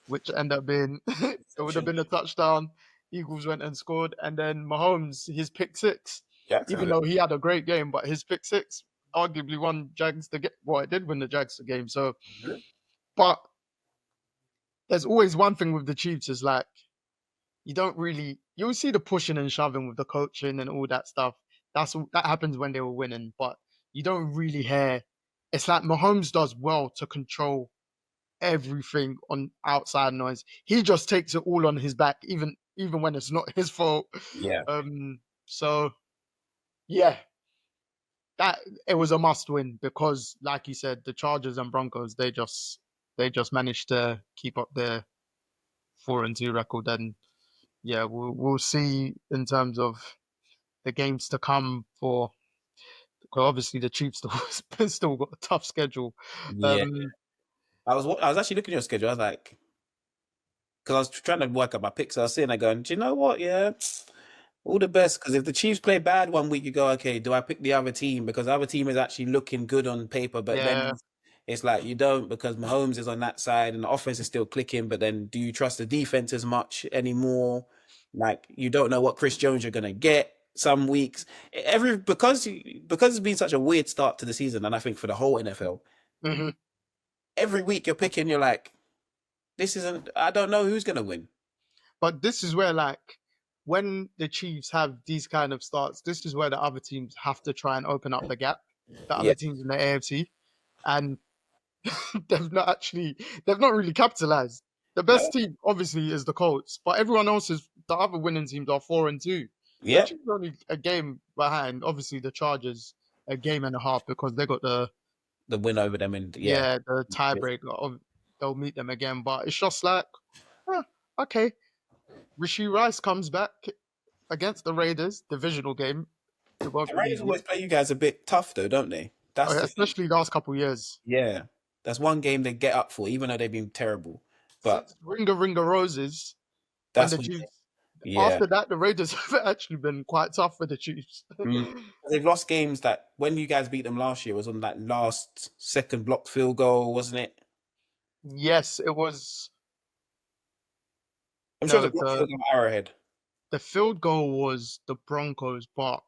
Speaker 1: which ended up being it would have
Speaker 2: Exception.
Speaker 1: been a touchdown. Eagles went and scored, and then Mahomes, his pick six, even
Speaker 2: Jacksonville.
Speaker 1: though he had a great game, but his pick six arguably won Jags the game. Well, it did win the Jags the game. So, but there's always one thing with the Chiefs is like you don't really you'll see the pushing and shoving with the coaching and all that stuff. That happens when they were winning, but you don't really hear. It's like Mahomes does well to control everything on outside noise. He just takes it all on his back, even when it's not his fault.
Speaker 2: Yeah.
Speaker 1: So yeah, that it was a must win because, like you said, the Chargers and Broncos they just managed to keep up their 4-2 record, and yeah, we'll see in terms of the games to come for. Because obviously the Chiefs still got a tough schedule.
Speaker 2: Yeah.
Speaker 1: Um,
Speaker 2: I was actually looking at your schedule. I was like, because I was trying to work out my picks. I was sitting there going, do you know what? Yeah, all the best. Because if the Chiefs play bad one week, you go, okay, do I pick the other team? Because the other team is actually looking good on paper, but
Speaker 1: yeah.
Speaker 2: then it's like you don't because Mahomes is on that side and the offense is still clicking. But then do you trust the defense as much anymore? Like you don't know what Chris Jones you're gonna get some weeks. Because it's been such a weird start to the season, and I think for the whole NFL,
Speaker 1: hmm
Speaker 2: every week you're picking, you're like, this isn't. I don't know who's gonna win.
Speaker 1: But this is where, like, when the Chiefs have these kind of starts, this is where the other teams have to try and open up the gap. The
Speaker 2: Yeah,
Speaker 1: other teams in the AFC, and they've not really capitalized. The
Speaker 2: no,
Speaker 1: best team, obviously, is the Colts, but everyone else is the other winning teams are 4-2. The
Speaker 2: yeah,
Speaker 1: Chiefs are only a game behind. Obviously, the Chargers a game and a half because they got the
Speaker 2: the win over them, and yeah,
Speaker 1: yeah the tiebreaker. They'll meet them again, but it's just like, huh, okay. Rishi Rice comes back against the Raiders, divisional game. It won't
Speaker 2: the
Speaker 1: be
Speaker 2: Raiders
Speaker 1: easy,
Speaker 2: always play you guys a bit tough, though, don't they? That's the thing.
Speaker 1: especially last couple years.
Speaker 2: Yeah, that's one game they get up for, even though they've been terrible. But
Speaker 1: Since Ringa Roses, when
Speaker 2: that's
Speaker 1: the
Speaker 2: when,
Speaker 1: Chiefs
Speaker 2: yeah,
Speaker 1: after that, the Raiders have actually been quite tough for the Chiefs.
Speaker 2: mm. They've lost games that when you guys beat them last year was on that last second blocked field goal, wasn't it?
Speaker 1: Yes, it was.
Speaker 2: I'm sure it
Speaker 1: No,
Speaker 2: was a blocked field goal at Arrowhead.
Speaker 1: the field goal was the Broncos, but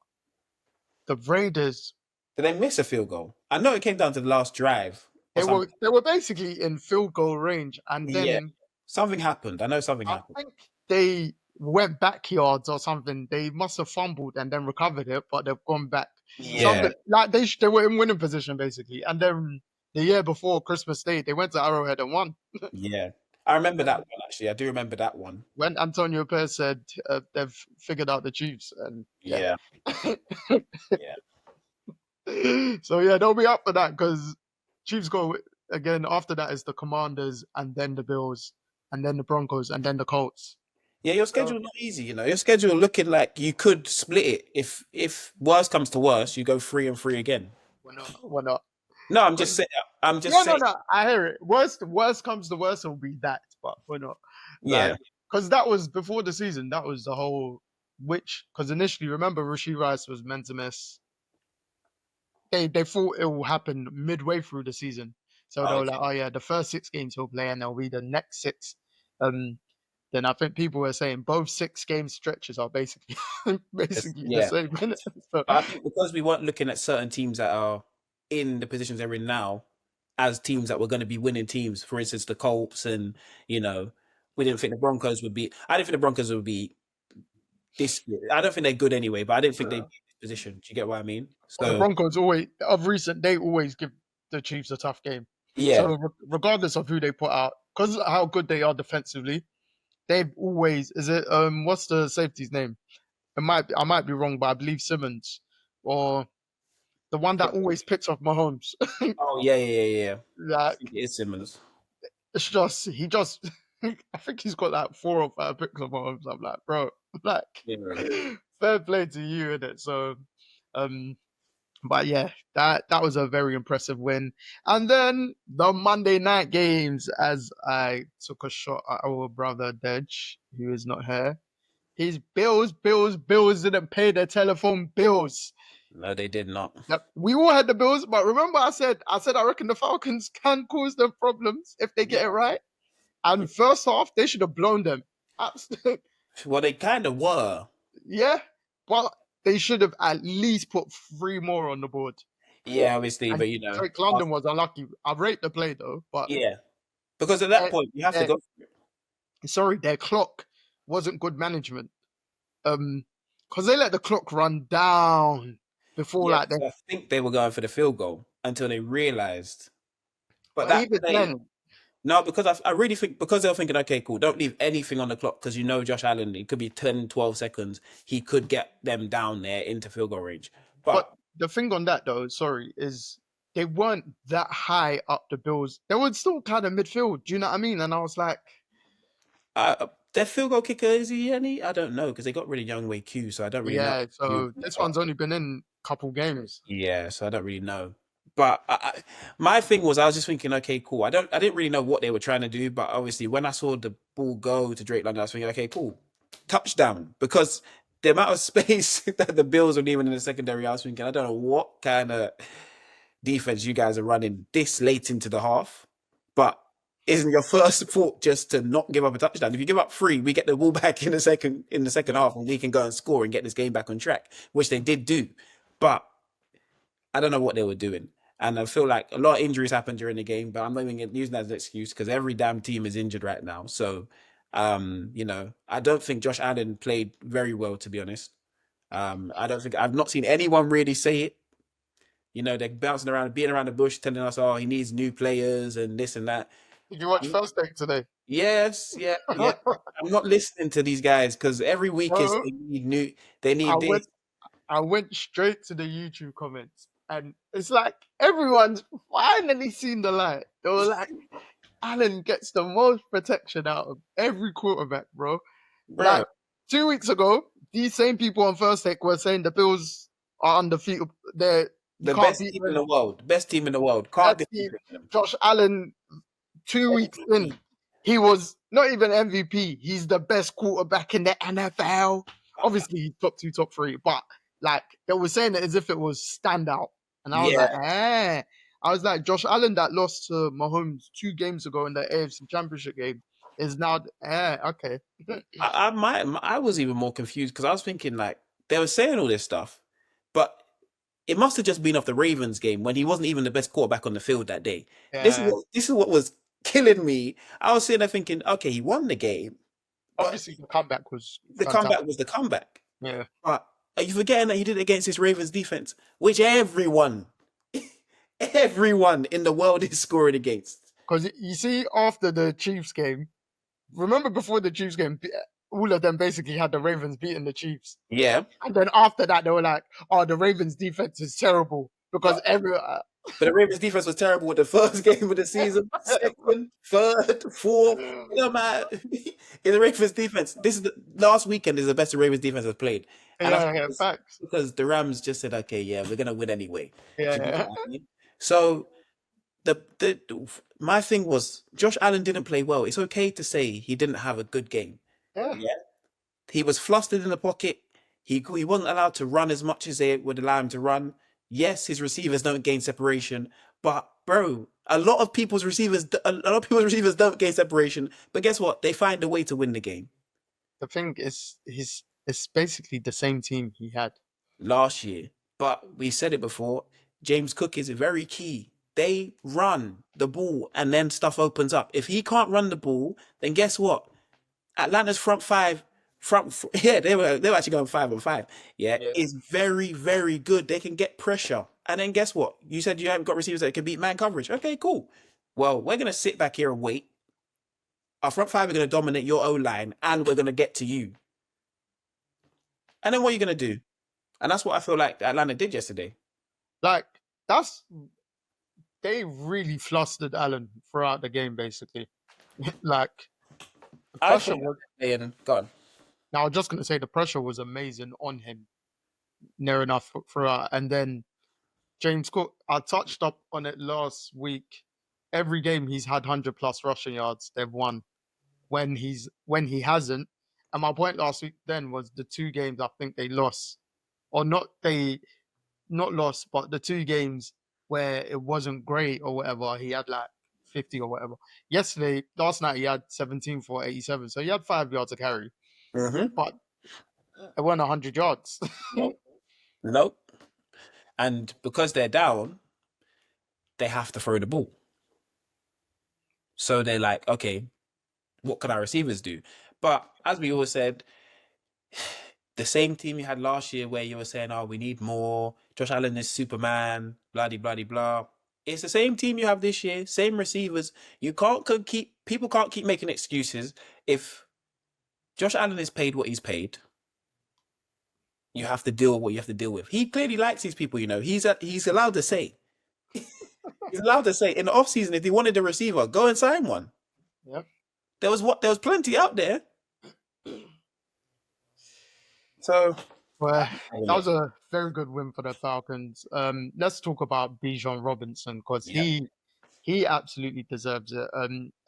Speaker 1: the Raiders
Speaker 2: Did they miss a field goal? I know it came down to the last drive or something.
Speaker 1: they were basically in field goal range, and
Speaker 2: Yeah,
Speaker 1: then
Speaker 2: something happened. I know something
Speaker 1: I
Speaker 2: happened.
Speaker 1: think they went backyards or something. They must have fumbled and then recovered it, but they've gone back.
Speaker 2: Yeah,
Speaker 1: Something like they were in winning position basically, and then the year before Christmas Day, they went to Arrowhead and won.
Speaker 2: yeah. I remember that one actually. I do remember that one.
Speaker 1: When Antonio Pierce said they've figured out the Chiefs, and yeah.
Speaker 2: Yeah, yeah.
Speaker 1: So yeah, they'll be up for that because Chiefs go again. After that is the Commanders, and then the Bills, and then the Broncos, and then the Colts.
Speaker 2: Yeah, your
Speaker 1: So
Speaker 2: schedule not easy, you know. Your schedule looking like you could split it if worst comes to worst, you go 3-3 again.
Speaker 1: we're not. We're not.
Speaker 2: No, I'm just
Speaker 1: 'Cause-
Speaker 2: saying. I'm just
Speaker 1: yeah, no,
Speaker 2: saying.
Speaker 1: no. I hear it. Worst comes to worst, will be that, but we're not.
Speaker 2: Yeah,
Speaker 1: Like, because that was before the season. That was the whole. Because initially, remember, Rasheed Rice was meant to miss. They thought it will happen midway through the season. So they were like,
Speaker 2: okay.
Speaker 1: oh yeah, the first 6 games he'll play, and there'll be the next six. Um, then I think people were saying both 6 game stretches are basically basically the
Speaker 2: Yeah,
Speaker 1: same. So
Speaker 2: I think because we weren't looking at certain teams that are in the positions they're in now as teams that were going to be winning teams. For instance, the Colts, and you know, we didn't think the Broncos would be. I didn't think the Broncos would be this. I don't think they're good anyway, but I didn't think they'd be in this position. Do you get what I mean?
Speaker 1: the
Speaker 2: So
Speaker 1: Broncos always of recent they always give the Chiefs a tough game.
Speaker 2: yeah,
Speaker 1: So regardless of who they put out, because of how good they are defensively, they've always is it what's the safety's name? I might be wrong, but I believe Simmons or the one that always picks off Mahomes.
Speaker 2: oh yeah, yeah, yeah, yeah. I
Speaker 1: Like
Speaker 2: think it is Simmons.
Speaker 1: it's just he just I think he's got like 4 or 5 picks off Mahomes. I'm like, bro, like
Speaker 2: Yeah.
Speaker 1: fair play to you in it. So um but yeah, that was a very impressive win. And then the Monday night games, as I took a shot at our brother Dej, who is not here. His bills didn't pay their telephone bills.
Speaker 2: No, they did not.
Speaker 1: Yep. We all had the bills, but remember I said I reckon the Falcons can cause them problems if they get
Speaker 2: Yeah.
Speaker 1: it right. And first half, they should have blown them. Absolutely.
Speaker 2: Well, they kind of were.
Speaker 1: Yeah. But they should have at least put 3 more on the board.
Speaker 2: Yeah, obviously,
Speaker 1: And
Speaker 2: but
Speaker 1: Drake London was unlucky. I rate the play though, but
Speaker 2: yeah, because at that
Speaker 1: their,
Speaker 2: point you have to
Speaker 1: their,
Speaker 2: go.
Speaker 1: sorry, their clock wasn't good management. Because they let the clock run down before
Speaker 2: Yeah,
Speaker 1: like they.
Speaker 2: so I think they were going for the field goal until they realized. But
Speaker 1: But
Speaker 2: that
Speaker 1: even
Speaker 2: play,
Speaker 1: then,
Speaker 2: no, because I really think because they were thinking, okay, cool, don't leave anything on the clock because you know Josh Allen, it could be 10, 12 seconds. He could get them down there into field goal range.
Speaker 1: but
Speaker 2: But
Speaker 1: the thing on that though, sorry, is they weren't that high up the Bills. They were still kind of midfield. Do you know what I mean? And I was like,
Speaker 2: their field goal kicker, is he any? I don't know because they got rid of Young Wei Q, so I don't really know.
Speaker 1: yeah. So this
Speaker 2: But
Speaker 1: one's only been in a couple games.
Speaker 2: yeah, so I don't really know. But my thing was, I was just thinking, okay, cool. I didn't really know what they were trying to do, but obviously, when I saw the ball go to Drake London, I was thinking, okay, cool, touchdown. Because the amount of space that the Bills were leaving in the secondary, I was thinking, I don't know what kind of defense you guys are running this late into the half. But isn't your first thought just to not give up a touchdown? If you give up three, we get the ball back in the second half, and we can go and score and get this game back on track, which they did do. But I don't know what they were doing. And I feel like a lot of injuries happened during the game, but I'm not even using that as an excuse because every damn team is injured right now. So, I don't think Josh Allen played very well, to be honest. I don't think I've not seen anyone really say it. They're bouncing around, beating around the bush, telling us, "Oh, he needs new players and this and that."
Speaker 1: Did you watch first take today?
Speaker 2: Yes, yeah, yeah. I'm not listening to these guys because every week is
Speaker 1: Bro,
Speaker 2: they need new, they
Speaker 1: I
Speaker 2: need this.
Speaker 1: went I went straight to the YouTube comments, and it's like everyone's finally seen the light. They were like, Allen gets the most protection out of every quarterback, bro.
Speaker 2: Bro,
Speaker 1: Like 2 weeks ago, these same people on first take were saying the Bills are undefeated. You
Speaker 2: the
Speaker 1: can't
Speaker 2: best
Speaker 1: beat
Speaker 2: team in
Speaker 1: them.
Speaker 2: the world, best team in the world, can't
Speaker 1: Best
Speaker 2: defeat
Speaker 1: team.
Speaker 2: them.
Speaker 1: Josh Allen, 2 weeks
Speaker 2: MVP.
Speaker 1: in, he was not even MVP. He's the best quarterback in the NFL. Obviously, he's top two, top three, but like they were saying it as if it was standout. And I was
Speaker 2: Yeah,
Speaker 1: like, eh. I was like, Josh Allen that lost to Mahomes 2 games ago in the AFC Championship game is now, okay.
Speaker 2: I was even more confused because I was thinking like they were saying all this stuff, but it must have just been off the Ravens game when he wasn't even the best quarterback on the field that day.
Speaker 1: Yeah.
Speaker 2: This is what was killing me. I was sitting there thinking, okay, he won the game, but
Speaker 1: Obviously, the comeback was
Speaker 2: the
Speaker 1: fantastic.
Speaker 2: comeback was the comeback.
Speaker 1: Yeah.
Speaker 2: But are you forgetting that he did it against this Ravens defense, which everyone in the world is scoring against?
Speaker 1: Because you see, after the Chiefs game, remember before the Chiefs game, all of them basically had the Ravens beating the Chiefs.
Speaker 2: Yeah,
Speaker 1: And then after that, they were like, "Oh, the Ravens' defense is terrible because
Speaker 2: but
Speaker 1: every."
Speaker 2: But the Ravens defense was terrible with the first game of the season, second, third, fourth. You know, man, in the Ravens defense, this is the last weekend is the best the Ravens defense has played, and I think
Speaker 1: Yeah,
Speaker 2: it's
Speaker 1: facts.
Speaker 2: because the Rams just said, "Okay, yeah, we're gonna win anyway." Do you know
Speaker 1: Yeah,
Speaker 2: what I mean? So the my thing was Josh Allen didn't play well. It's okay to say he didn't have a good game.
Speaker 1: yeah.
Speaker 2: Yeah, he was flustered in the pocket. He wasn't allowed to run as much as they would allow him to run. Yes, his receivers don't gain separation, but bro, a lot of people's receivers don't gain separation. But guess what? They find a way to win the game.
Speaker 1: The thing is, it's basically the same team he had.
Speaker 2: Last year. But we said it before. James Cook is very key. They run the ball and then stuff opens up. If he can't run the ball, then guess what? Atlanta's front five, yeah, they were actually going 5-on-5. Yeah,
Speaker 1: Yeah.
Speaker 2: is very very good. They can get pressure, and then guess what? You said you haven't got receivers that can beat man coverage. Okay, cool. Well, we're gonna sit back here and wait. Our front five are gonna dominate your O line, and we're gonna get to you. And then what are you gonna do? And that's what I feel like Atlanta did yesterday.
Speaker 1: Like that's they really flustered Allen throughout the game, basically. Like the
Speaker 2: I
Speaker 1: pressure
Speaker 2: think.
Speaker 1: was.
Speaker 2: And gone.
Speaker 1: Now, I was just gonna say the pressure was amazing on him, near enough throughout, and then James Cook. I touched up on it last week. Every game he's had 100+ rushing yards, they've won. When he hasn't. And my point last week then was the 2 games I think they lost, or not lost, but the 2 games where it wasn't great or whatever. He had like 50 or whatever. Last night he had 17 for 87, so he had 5 yards to carry,
Speaker 2: Mm-hmm.
Speaker 1: but it wasn't 100 yards.
Speaker 2: Nope. Nope. And because they're down, they have to throw the ball. So they're like, okay, what can our receivers do? But as we always said, the same team you had last year where you were saying, oh, we need more. Josh Allen is Superman, blah, blah, blah, blah. It's the same team you have this year, same receivers. You can't keep, people can't keep making excuses. If Josh Allen is paid what he's paid, you have to deal with what you have to deal with. He clearly likes these people, you know. He's allowed to say. He's allowed to say in the offseason, if he wanted a receiver, go and sign one.
Speaker 1: Yep.
Speaker 2: There was plenty out there. So
Speaker 1: Well, that was a very good win for the Falcons. Let's talk about Bijan Robinson because
Speaker 2: yeah.
Speaker 1: he absolutely deserves it.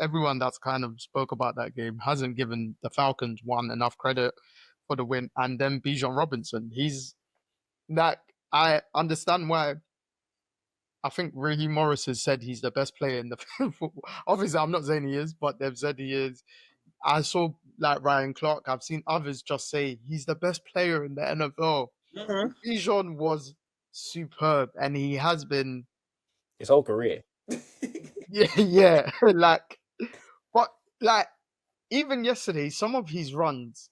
Speaker 1: Everyone that's kind of spoke about that game hasn't given the Falcons one enough credit for the win. And then Bijan Robinson, he's like, I understand why. I think Raheem Morris has said he's the best player in the football. Obviously, I'm not saying he is, but they've said he is. I saw like Ryan Clark. I've seen others just say he's the best player in the NFL.
Speaker 2: Mhm.
Speaker 1: Bijan was superb, and he has been.
Speaker 2: His whole career.
Speaker 1: Yeah, yeah. Like, but like even yesterday, some of his runs,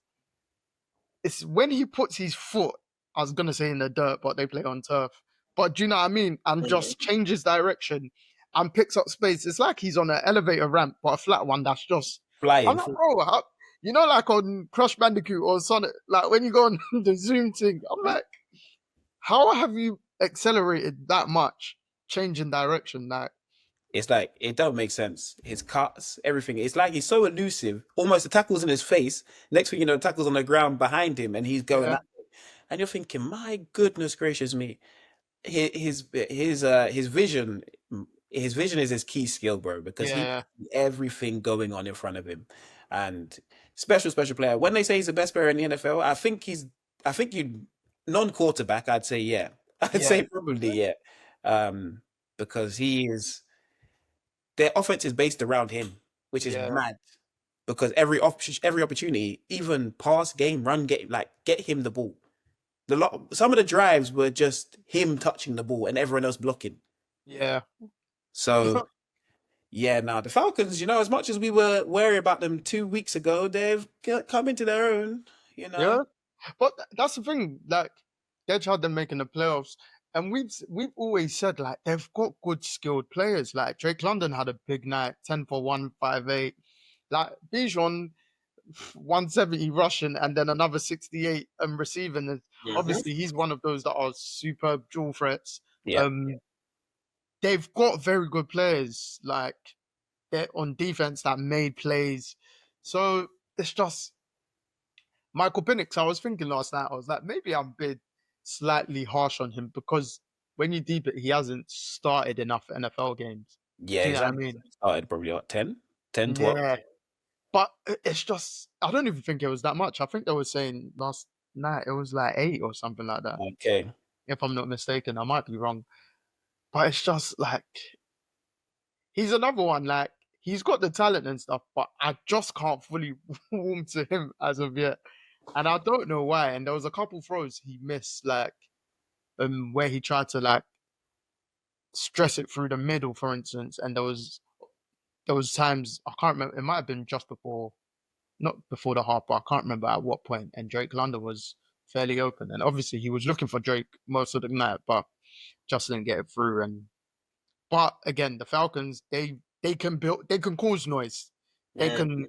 Speaker 1: it's when he puts his foot. I was gonna say in the dirt, but they play on turf. But do you know what I mean? And just changes direction and picks up space. It's like he's on an elevator ramp, but a flat one that's just. I'm
Speaker 2: Flying.
Speaker 1: like, bro, you know, like on Crash Bandicoot or Sonic, like when you go on the Zoom thing, I'm like, how have you accelerated that much, changing direction? Like,
Speaker 2: It's like it don't make sense. His cuts, everything. It's like he's so elusive. Almost the tackle's in his face. Next thing you know, the tackle's on the ground behind him, and he's going
Speaker 1: yeah,
Speaker 2: that way. And you're thinking, my goodness gracious me, his vision, his vision is his key skill, bro, because he
Speaker 1: yeah,
Speaker 2: sees everything going on in front of him, and special player. When they say he's the best player in the NFL, I think you non-quarterback, I'd say yeah, I'd
Speaker 1: yeah,
Speaker 2: say probably yeah, um, because he is their offense is based around him, which is
Speaker 1: yeah,
Speaker 2: mad. Because every opportunity, even pass game, run game, like get him the ball. Some of the drives were just him touching the ball and everyone else blocking.
Speaker 1: yeah,
Speaker 2: So yeah, now the Falcons, you know, as much as we were wary about them 2 weeks ago, they've come into their own. You know,
Speaker 1: yeah. But that's the thing. Like, they're trying to making the playoffs, and we've always said like they've got good skilled players. Like Drake London had a big night, 10 for 158. Like Bijan 170 rushing and then another 68 receiving. And
Speaker 2: hmm
Speaker 1: obviously, he's one of those that are superb dual threats.
Speaker 2: yeah,
Speaker 1: Um, they've got very good players like they're on defense that made plays. So it's just Michael Penix. I was thinking last night, I was like, maybe I'm being slightly harsh on him because when you deep it, he hasn't started enough NFL games.
Speaker 2: yeah.
Speaker 1: Do you
Speaker 2: He's
Speaker 1: know what I
Speaker 2: only
Speaker 1: mean?
Speaker 2: started probably what 10, 10, 12.
Speaker 1: Yeah. But it's just, I don't even think it was that much. I think they were saying last night it was like 8 or something like that.
Speaker 2: Okay,
Speaker 1: If I'm not mistaken, I might be wrong. But it's just like, he's another one. Like, he's got the talent and stuff, but I just can't fully warm to him as of yet. And I don't know why. And there was a couple throws he missed, like, where he tried to, like, stress it through the middle, for instance. And there was times, I can't remember, it might have been just before not before the half, but I can't remember at what point. And Drake London was fairly open, and obviously he was looking for Drake most of the night, but just didn't get it through. And but again, the Falcons they can cause noise. They
Speaker 2: mm.
Speaker 1: can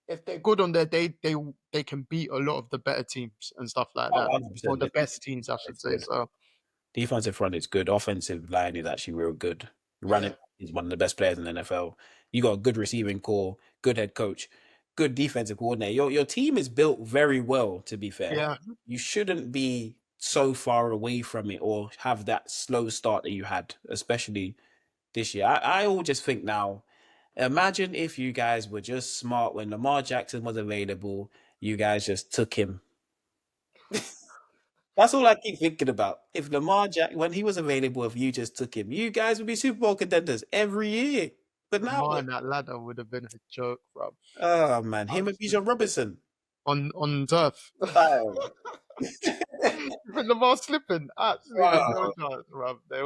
Speaker 1: if they're good on their day, they can beat a lot of the better teams and stuff like
Speaker 2: Oh,
Speaker 1: that, or
Speaker 2: 100%.
Speaker 1: the best teams, I should
Speaker 2: It's
Speaker 1: say.
Speaker 2: good.
Speaker 1: So
Speaker 2: Defensive front is good. Offensive line is actually real good.
Speaker 1: yeah,
Speaker 2: Running is one of the best players in the NFL. You got a good receiving core, good head coach, good defensive coordinator. Your team is built very well, to be fair.
Speaker 1: yeah,
Speaker 2: You shouldn't be so far away from it or have that slow start that you had, especially this year. I all just think now, imagine if you guys were just smart when Lamar Jackson was available, you guys just took him. That's all I keep thinking about. If Lamar Jack, when he was available, if you just took him, you guys would be Super Bowl contenders every year. But now,
Speaker 1: Lamar and that ladder would have been a joke, bro.
Speaker 2: oh man, him and
Speaker 1: Absolute-
Speaker 2: Bijan Robinson.
Speaker 1: On turf.
Speaker 2: Oh.
Speaker 1: With Lamar slipping, absolutely no
Speaker 2: Oh,
Speaker 1: chance, bro. It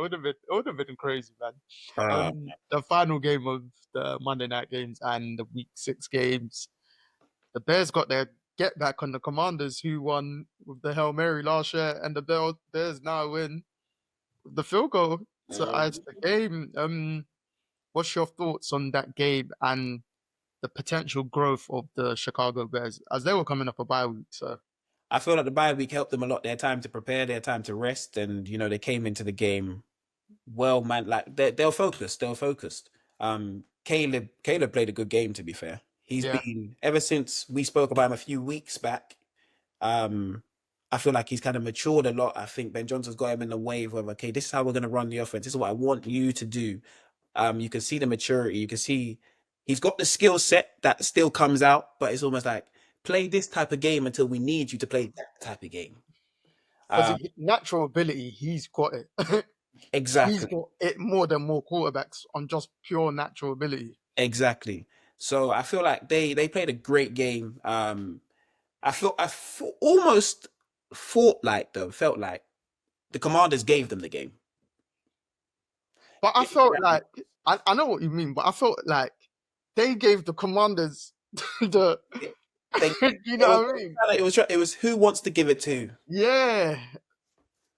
Speaker 1: would have been crazy, man.
Speaker 2: uh,
Speaker 1: The final game of the Monday night games and the week 6 games, the Bears got their get back on the Commanders, who won with the Hail Mary last year, and the Bears now win with the field goal to ice
Speaker 2: mhm.
Speaker 1: the game. What's your thoughts on that game and the potential growth of the Chicago Bears as they were coming up a bye week? So
Speaker 2: I feel like the bye week helped them a lot. Their time to prepare, their time to rest, and they came into the game well, man. Like they're focused. They're focused. Caleb played a good game. To be fair, he's
Speaker 1: yeah,
Speaker 2: been ever since we spoke about him a few weeks back. Um, I feel like he's kind of matured a lot. I think Ben Johnson's got him in the wave of, okay, this is how we're going to run the offense. This is what I want you to do. You can see the maturity. You can see he's got the skill set that still comes out, but it's almost like play this type of game until we need you to play that type of game.
Speaker 1: because
Speaker 2: Um,
Speaker 1: natural ability, he's got it. He's
Speaker 2: exactly,
Speaker 1: got it more than more quarterbacks on just pure natural ability.
Speaker 2: exactly. So I feel like they played a great game. Almost felt like the Commanders gave them the game.
Speaker 1: But I felt like I know what you mean, but I felt like they gave the Commanders the
Speaker 2: They
Speaker 1: you
Speaker 2: it
Speaker 1: know
Speaker 2: was
Speaker 1: what I mean?
Speaker 2: it was who wants to give it to.
Speaker 1: Yeah.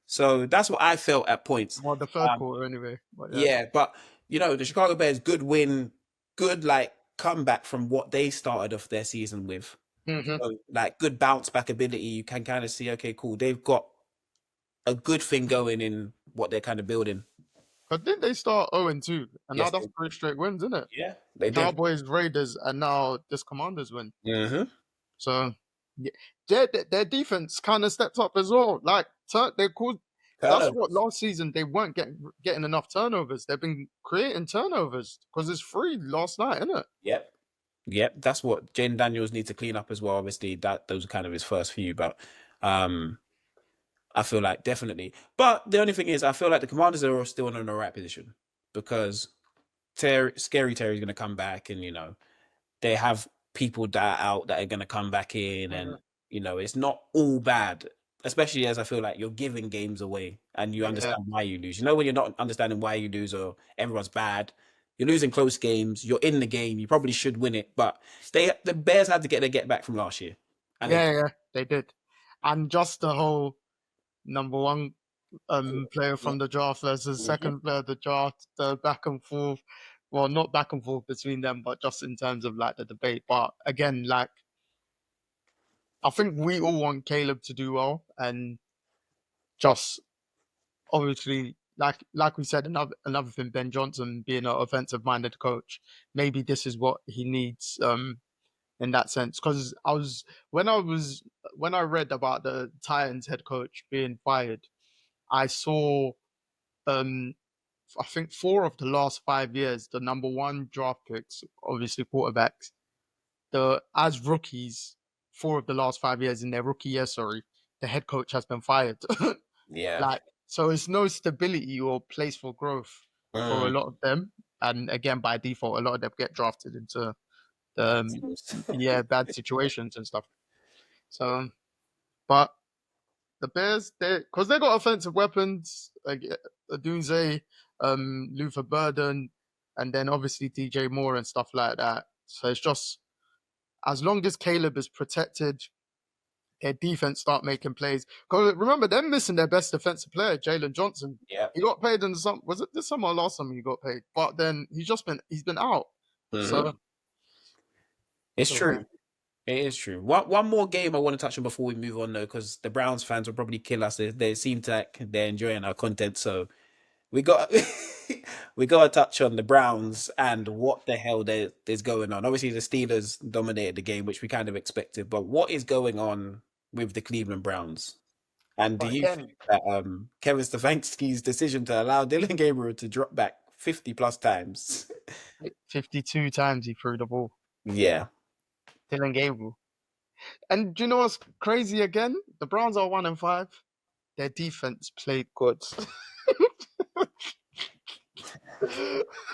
Speaker 2: So that's what I felt at points.
Speaker 1: Well, the third
Speaker 2: Um,
Speaker 1: quarter anyway. But yeah.
Speaker 2: yeah, but the Chicago Bears good win, good like comeback from what they started off their season with.
Speaker 1: Mm-hmm.
Speaker 2: So like good bounce back ability. You can kind of see, okay, cool. They've got a good thing going in what they're kind of building.
Speaker 1: But didn't they start 0-2? And now
Speaker 2: Yes,
Speaker 1: that's 3 straight wins, isn't it?
Speaker 2: yeah, they did.
Speaker 1: Cowboys, Raiders, and now this Commanders win.
Speaker 2: Mm-hmm.
Speaker 1: So yeah, their defense kind of stepped up as well. Like they called. That's what
Speaker 2: Turnovers.
Speaker 1: last season they weren't getting enough turnovers. They've been creating turnovers because it's free last night, isn't it?
Speaker 2: Yep. Yep. That's what Jane Daniels needs to clean up as well. Obviously, those are kind of his first few, but um I feel like definitely. But the only thing is, I feel like the Commanders are still in the right position because Scary Terry's going to come back, and they have people that are out that are going to come back in, and
Speaker 1: Mhm.
Speaker 2: it's not all bad. Especially as I feel like you're giving games away, and you
Speaker 1: Yeah,
Speaker 2: understand why you lose. When you're not understanding why you lose, or everyone's bad, you're losing close games. You're in the game. You probably should win it, but the Bears had to get their get back from last year, and they.
Speaker 1: yeah, they did, and just the whole number one player from the draft versus
Speaker 2: Mhm.
Speaker 1: second player of the draft, the back and forth. Well, not back and forth between them, but just in terms of like the debate. But again, like I think we all want Caleb to do well, and just obviously, like we said, another thing, Ben Johnson being an offensive minded coach, maybe this is what he needs in that sense. Because when I read about the Titans head coach being fired, I saw um I think 4 of the last 5 years, the number one draft picks, obviously quarterbacks, the as rookies, 4 of the last 5 years in their rookie year, sorry, the head coach has been fired.
Speaker 2: Yeah.
Speaker 1: Like, so it's no stability or place for growth for a
Speaker 2: Mm.
Speaker 1: lot of them. And again, by default, a lot of them get drafted into the
Speaker 2: Bad teams.
Speaker 1: yeah, bad situations and stuff. So, but the Bears, because they got offensive weapons, like Adunze, Luther Burden, and then obviously DJ Moore and stuff like that. So it's just as long as Caleb is protected, their defense start making plays. Because remember, they're missing their best defensive player, Jalen Johnson.
Speaker 2: Yeah.
Speaker 1: He got paid in some. Was it this summer or last summer he got paid? But then he's been out.
Speaker 2: Hmm.
Speaker 1: So,
Speaker 2: It's
Speaker 1: so yeah.
Speaker 2: true. It is true. One more game I want to touch on before we move on, though, because the Browns fans will probably kill us. They seem to like they're enjoying our content, so we got we got to touch on the Browns and what the hell there's going on. Obviously, the Steelers dominated the game, which we kind of expected, but what is going on with the Cleveland Browns? And do
Speaker 1: But
Speaker 2: you think
Speaker 1: again,
Speaker 2: that Kevin Stefanski's decision to allow Dylan Gabriel to drop back 50 plus times?
Speaker 1: 52 times he threw the ball.
Speaker 2: Yeah.
Speaker 1: Dylan Gabriel. And do you know what's crazy again? The Browns are 1-5. Their defense played good.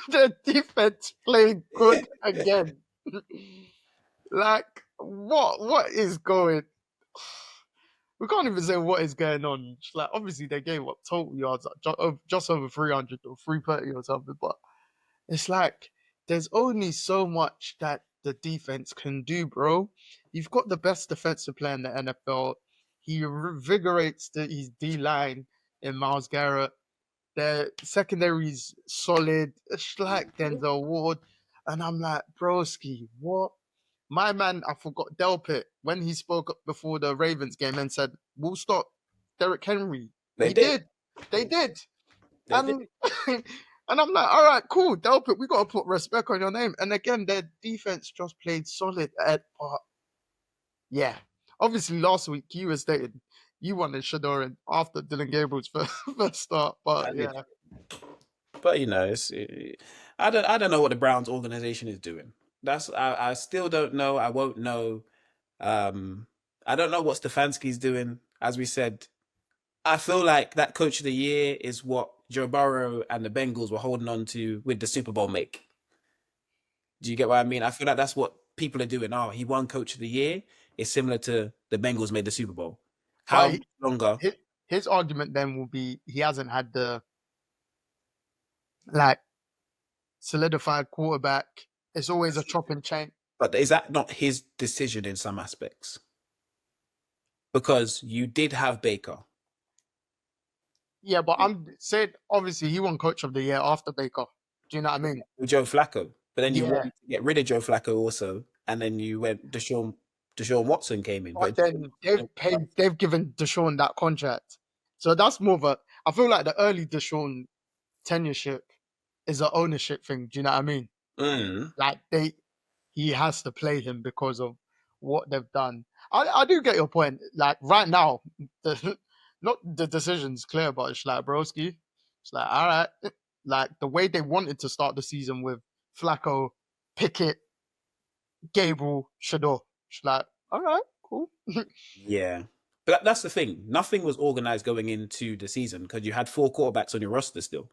Speaker 1: Their defense played good again. Like what is going? we can't even say what is going on. Just like obviously they gave up total yards like, just over 300 or 330 or something, but it's like there's only so much that the defense can do, bro. You've got the best defensive player in the NFL. He revigorates his D line in Miles Garrett. Their secondary's solid. It's like Denzel Ward. And I'm like, broski, what? My man, I forgot Delpit when he spoke up before the Ravens game and said, we'll stop Derrick Henry.
Speaker 2: They
Speaker 1: He
Speaker 2: did.
Speaker 1: did. They did.
Speaker 2: They did.
Speaker 1: And and I'm like, all right, cool, Delpit, we got to put respect on your name. And again, their defense just played solid but yeah. Obviously, last week you were stating you wanted Shador after Dylan Gabriel's first start, but
Speaker 2: I did.
Speaker 1: yeah.
Speaker 2: But you know, I don't know what the Browns organization is doing. I still don't know. I won't know. I don't know what Stefanski's doing. As we said, I feel like that coach of the year is what Joe Burrow and the Bengals were holding on to with the Super Bowl make. Do you get what I mean? I feel like that's what people are doing. Oh, he won coach of the year. It's similar to the Bengals made the Super Bowl. How
Speaker 1: But
Speaker 2: much longer?
Speaker 1: his argument then will be he hasn't had the like solidified quarterback. It's always a chop and change.
Speaker 2: But is that not his decision in some aspects? Because you did have Baker.
Speaker 1: Yeah, but I'm saying obviously he won coach of the year after Baker. Do you know what I mean?
Speaker 2: With Joe Flacco. But then you
Speaker 1: Yeah.
Speaker 2: wanted to get rid of Joe Flacco also. And then you went Deshaun Watson came in.
Speaker 1: But then they've given Deshaun that contract. So that's more of a I feel like the early Deshaun tenureship is an ownership thing. Do you know what I mean?
Speaker 2: Mm.
Speaker 1: Like he has to play him because of what they've done. I do get your point. Like right now, not the decision's clear, but it's like broski. It's like all right, like the way they wanted to start the season with Flacco, Pickett, Gabriel, Shador. It's like all right, cool.
Speaker 2: Yeah. But that's the thing. Nothing was organized going into the season because you had 4 quarterbacks on your roster still.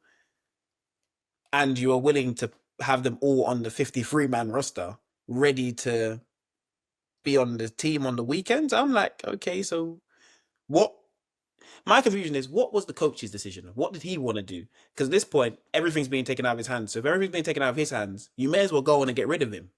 Speaker 2: And you were willing to have them all on the 53-man roster, ready to be on the team on the weekends. I'm like, okay, so what? My confusion is, what was the coach's decision? What did he want to do? Because at this point, everything's being taken out of his hands. So if everything's being taken out of his hands, you may as well go on and get rid of him.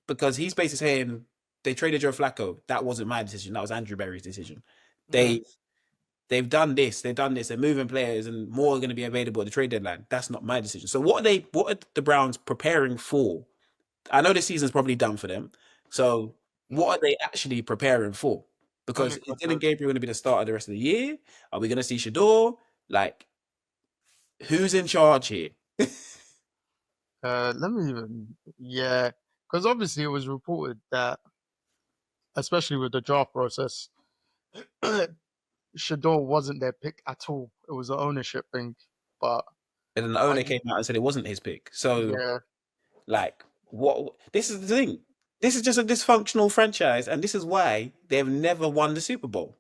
Speaker 2: Because he's basically saying, they traded Joe Flacco. That wasn't my decision. That was Andrew Berry's decision. They've done this. They're moving players, and more are going to be available at the trade deadline. That's not my decision. So what are the Browns preparing for? I know this season's probably done for them. So what are they actually preparing for? Because is Dylan Gabriel going to be the starter the rest of the year? Are we going to see Shador? Like, who's in charge here?
Speaker 1: Let me yeah, because obviously it was reported that, especially with the draft process, Shador wasn't their pick at all. It was an ownership thing. But
Speaker 2: And then the owner came out and said it wasn't his pick. So,
Speaker 1: yeah,
Speaker 2: like, what? This is the thing. This is just a dysfunctional franchise, and this is why they've never won the Super Bowl.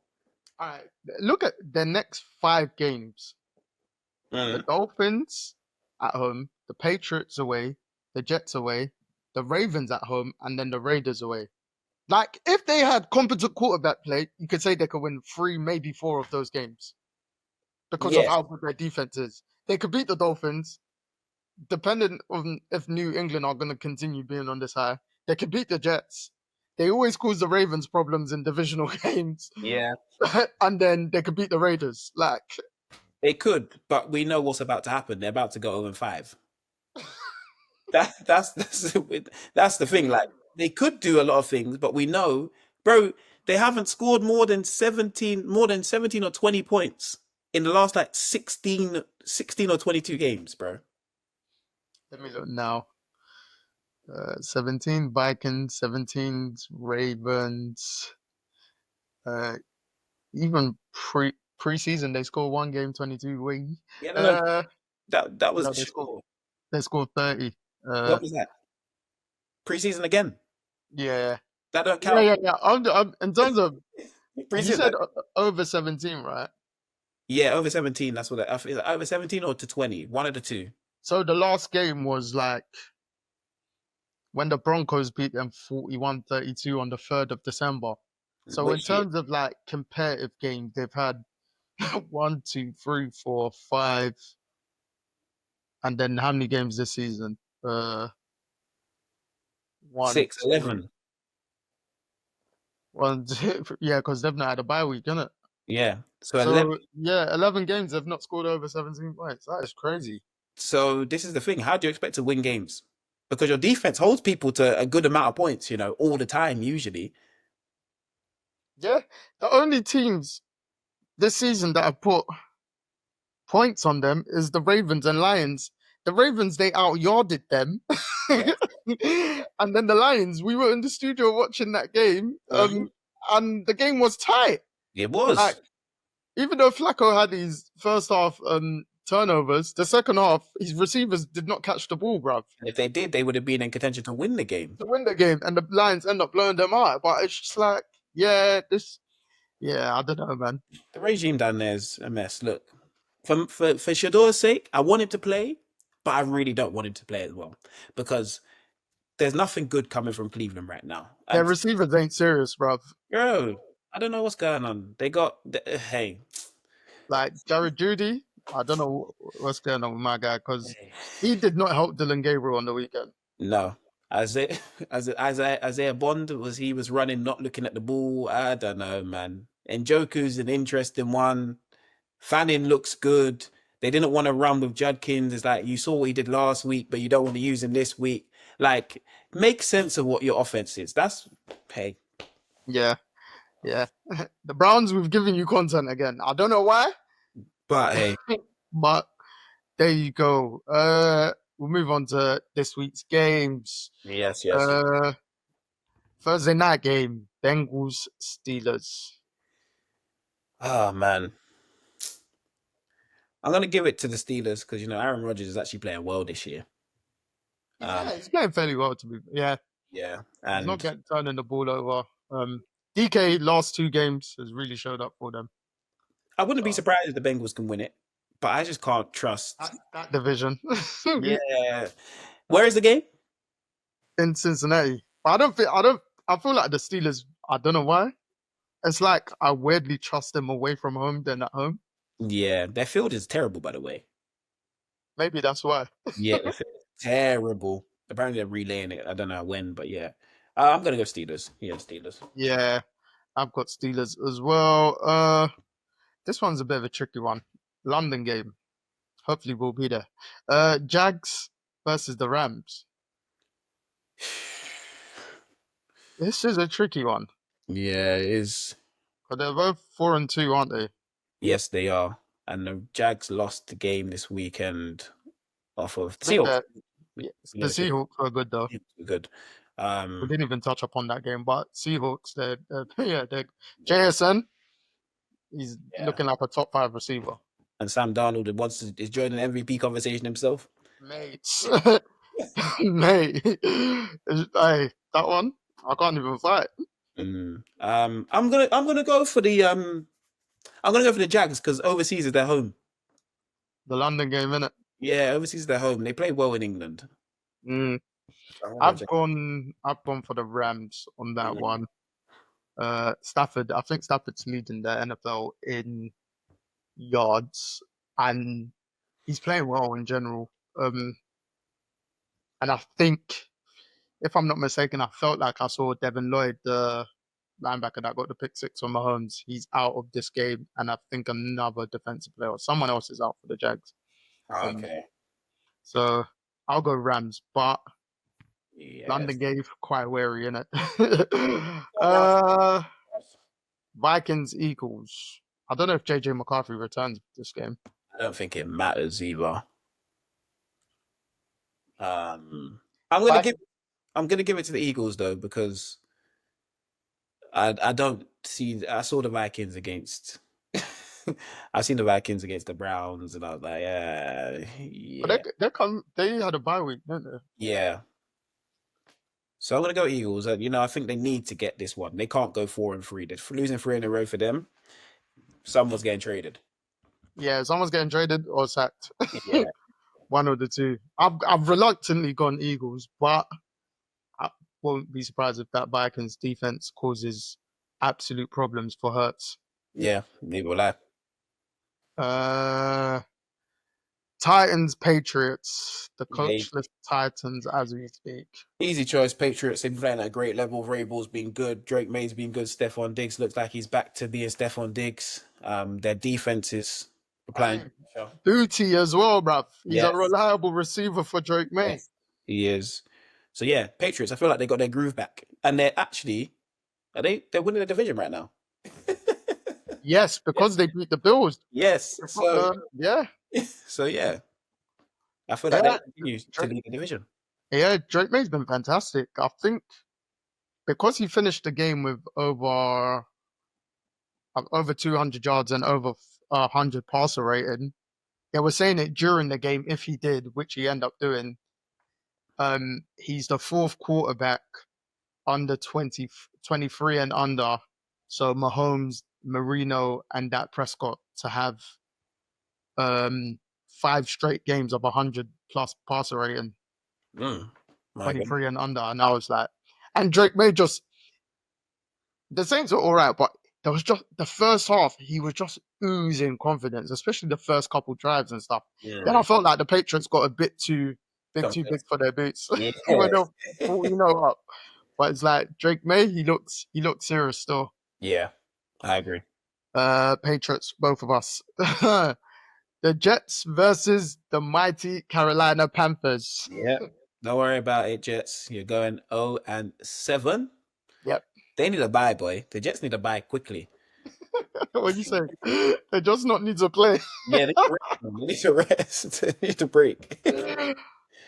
Speaker 1: all right. Look at the next 5 games: the Dolphins at home, the Patriots away, the Jets away, the Ravens at home, and then the Raiders away. Like, if they had competent quarterback play, you could say they could win 3, maybe 4 of those games because of
Speaker 2: Yes.
Speaker 1: how good their defense is. They could beat the Dolphins, depending on if New England are going to continue being on this high. They could beat the Jets. They always cause the Ravens problems in divisional games.
Speaker 2: Yeah.
Speaker 1: And then they could beat the Raiders. Like,
Speaker 2: They could, but we know what's about to happen. They're about to go 0-5. That's the thing. Like, they could do a lot of things, but we know, bro, they haven't scored more than 17 or 20 points in the last like 16 or 22 games, bro.
Speaker 1: let me look now. 17 Vikings, 17 Ravens. Even preseason, they scored 1 game, 22 wins.
Speaker 2: Yeah, no, that was
Speaker 1: No,
Speaker 2: the score.
Speaker 1: they scored 30.
Speaker 2: What was that? Preseason again?
Speaker 1: Yeah.
Speaker 2: That don't count.
Speaker 1: Yeah. In terms of, you
Speaker 2: Preseason,
Speaker 1: said over 17, right?
Speaker 2: yeah, over 17. That's what is it over 17 or to 20. One of the two.
Speaker 1: So the last game was like when the Broncos beat them 41-32 on the 3rd of December. So in
Speaker 2: Which year?
Speaker 1: terms of like competitive games, they've had one, two, three, four, five, and then how many games this season? One,
Speaker 2: Six,
Speaker 1: two,
Speaker 2: 11.
Speaker 1: one, two, yeah, because they've not had a bye week, innit?
Speaker 2: Yeah. So 11.
Speaker 1: So yeah, 11 games they've not scored over 17 points. That is crazy.
Speaker 2: So this is the thing. How do you expect to win games? Because your defense holds people to a good amount of points, all the time, usually.
Speaker 1: Yeah, the only teams this season that have put points on them is the Ravens and Lions. The Ravens, they out-yarded them.
Speaker 2: Yeah.
Speaker 1: And then the Lions, we were in the studio watching that game,
Speaker 2: Mhm.
Speaker 1: and the game was tight.
Speaker 2: It
Speaker 1: Like,
Speaker 2: was.
Speaker 1: even though Flacco had his first half turnovers, the second half, his receivers did not catch the ball, bruv,
Speaker 2: And if they did, they would have been in contention to win the game.
Speaker 1: to win the game. And the Lions end up blowing them out. But it's just like, yeah, I don't know, man.
Speaker 2: The regime down there is a mess. Look, for Shador's sake, I want him to play, but I really don't want him to play as well because there's nothing good coming from Cleveland right now.
Speaker 1: Their
Speaker 2: And
Speaker 1: receivers ain't serious, bruv.
Speaker 2: bro, I don't know what's going on. Hey,
Speaker 1: Like Jared Judy, I don't know what's going on with my guy because he did not help Dylan Gabriel on the weekend.
Speaker 2: no. Isaiah, Isaiah Bond was running, not looking at the ball. I don't know, man. Njoku's an interesting one. Fanning looks good. They didn't want to run with Judkins. It's like you saw what he did last week, but you don't want to use him this week. Like, make sense of what your offense is. That's hey.
Speaker 1: Yeah, yeah. The Browns, we've given you content again. I don't know why,
Speaker 2: But hey,
Speaker 1: but there you go. We'll move on to this week's games.
Speaker 2: yes.
Speaker 1: Uh, Thursday night game, Bengals Steelers.
Speaker 2: Oh man. I'm gonna give it to the Steelers because Aaron Rodgers is actually playing well this year.
Speaker 1: Yeah,
Speaker 2: Um,
Speaker 1: he's playing fairly well to be. Yeah,
Speaker 2: yeah,
Speaker 1: he's not
Speaker 2: and
Speaker 1: getting turning the ball over. DK last two games has really showed up for them.
Speaker 2: I wouldn't be
Speaker 1: So
Speaker 2: surprised if the Bengals can win it, but I just can't trust.
Speaker 1: that division
Speaker 2: Yeah. Where is the game?
Speaker 1: in Cincinnati. But I feel like the Steelers, I don't know why. It's like I weirdly trust them away from home than at home.
Speaker 2: Yeah, their field is terrible, by the way.
Speaker 1: Maybe that's why.
Speaker 2: Yeah, their field is terrible. Apparently they're relaying it. I don't know when, but yeah. I'm gonna go Steelers. Yeah, Steelers.
Speaker 1: Yeah, I've got Steelers as well. This one's a bit of a tricky one. London game. Hopefully we'll be there. Jags versus the Rams. This is a tricky one.
Speaker 2: Yeah, it is.
Speaker 1: But they're both 4-2, aren't they?
Speaker 2: Yes, they are. And the Jags lost the game this weekend off of
Speaker 1: I think
Speaker 2: Seahawks.
Speaker 1: that yeah, the
Speaker 2: Yeah,
Speaker 1: Seahawks are good though.
Speaker 2: Seahawks were good.
Speaker 1: We
Speaker 2: Um,
Speaker 1: didn't even touch upon that game, but Seahawks, they're JSN. He's
Speaker 2: yeah.
Speaker 1: looking like a top five receiver.
Speaker 2: And Sam Darnold is joining the MVP conversation himself.
Speaker 1: Mates, mate, hey, that one I can't even fight.
Speaker 2: I'm gonna go for the Jags because overseas is their home.
Speaker 1: The London game, innit?
Speaker 2: Yeah, overseas is their home. They play well in England.
Speaker 1: Mm.
Speaker 2: I'm gonna go
Speaker 1: I've
Speaker 2: Jags.
Speaker 1: gone for the Rams on that
Speaker 2: Mhm.
Speaker 1: one. Stafford, I think Stafford's leading the NFL in yards, and he's playing well in general. And I think, if I'm not mistaken, I felt like I saw Devin Lloyd, the linebacker that got the pick six on Mahomes. He's out of this game, and I think another defensive player or someone else is out for the Jags. Um,
Speaker 2: Okay.
Speaker 1: so I'll go Rams, but London
Speaker 2: Yes.
Speaker 1: game quite wary in it.
Speaker 2: Oh, yeah.
Speaker 1: Vikings Eagles. I don't know if JJ McCarthy returns this game.
Speaker 2: I don't think it matters either. I'm gonna
Speaker 1: Vi-
Speaker 2: give I'm gonna give it to the Eagles though because I don't see I saw the Vikings against I've seen the Vikings against the Browns and I was like,
Speaker 1: but they had a bye week, didn't they?
Speaker 2: yeah. So I'm gonna go Eagles. I think they need to get this one. They can't go 4-3. They're losing three in a row for them. Someone's getting traded.
Speaker 1: Yeah, someone's getting traded or sacked.
Speaker 2: Yeah.
Speaker 1: One of the two. I've reluctantly gone Eagles, but I won't be surprised if that Vikings defense causes absolute problems for Hurts.
Speaker 2: Yeah, neither will I.
Speaker 1: Uh, Titans, Patriots, the
Speaker 2: Yeah,
Speaker 1: coachless Titans as we speak.
Speaker 2: easy choice. Patriots have been playing at a great level. Vrabel's been good. Drake May's been good. Stephon Diggs looks like he's back to being Stephon Diggs. Their defense is applying
Speaker 1: Hey,
Speaker 2: pressure.
Speaker 1: Booty as well, bruv. He's a
Speaker 2: Yes,
Speaker 1: reliable receiver for Drake May.
Speaker 2: yes, he is. So yeah, Patriots. I feel like they got their groove back, and they're actually they're winning the division right now.
Speaker 1: Yes,
Speaker 2: Yeah.
Speaker 1: because they beat the Bills.
Speaker 2: Yes.
Speaker 1: Yeah,
Speaker 2: So yeah, I feel like they
Speaker 1: yeah.
Speaker 2: continue to
Speaker 1: Drake,
Speaker 2: lead the division.
Speaker 1: yeah, Drake May's been fantastic. I think because he finished the game with over 200 yards and over 100 passer rating. They were saying it during the game if he did, which he ended up doing. He's the fourth quarterback under 23 and under. So Mahomes, Marino, and Dak Prescott to have um 5 straight games of 100 plus passer rating,
Speaker 2: My God.
Speaker 1: 23 and under. And I was like, and Drake May just the Saints were all right, but there was just the first half, he was just oozing confidence, especially the first couple drives and stuff. Then I felt like the Patriots got a bit too big for their boots
Speaker 2: Yeah.
Speaker 1: when they're 40 up. But it's like Drake May, he looks serious still.
Speaker 2: Yeah, I agree.
Speaker 1: Patriots, both of us. The Jets versus the mighty Carolina Panthers.
Speaker 2: Yeah. Don't worry about it, Jets. You're going 0-7.
Speaker 1: Yep.
Speaker 2: They need a buy, boy. The Jets need a buy quickly.
Speaker 1: What do you say? They just not need to play.
Speaker 2: Yeah, they need to rest. Man. They need to rest. They need to break.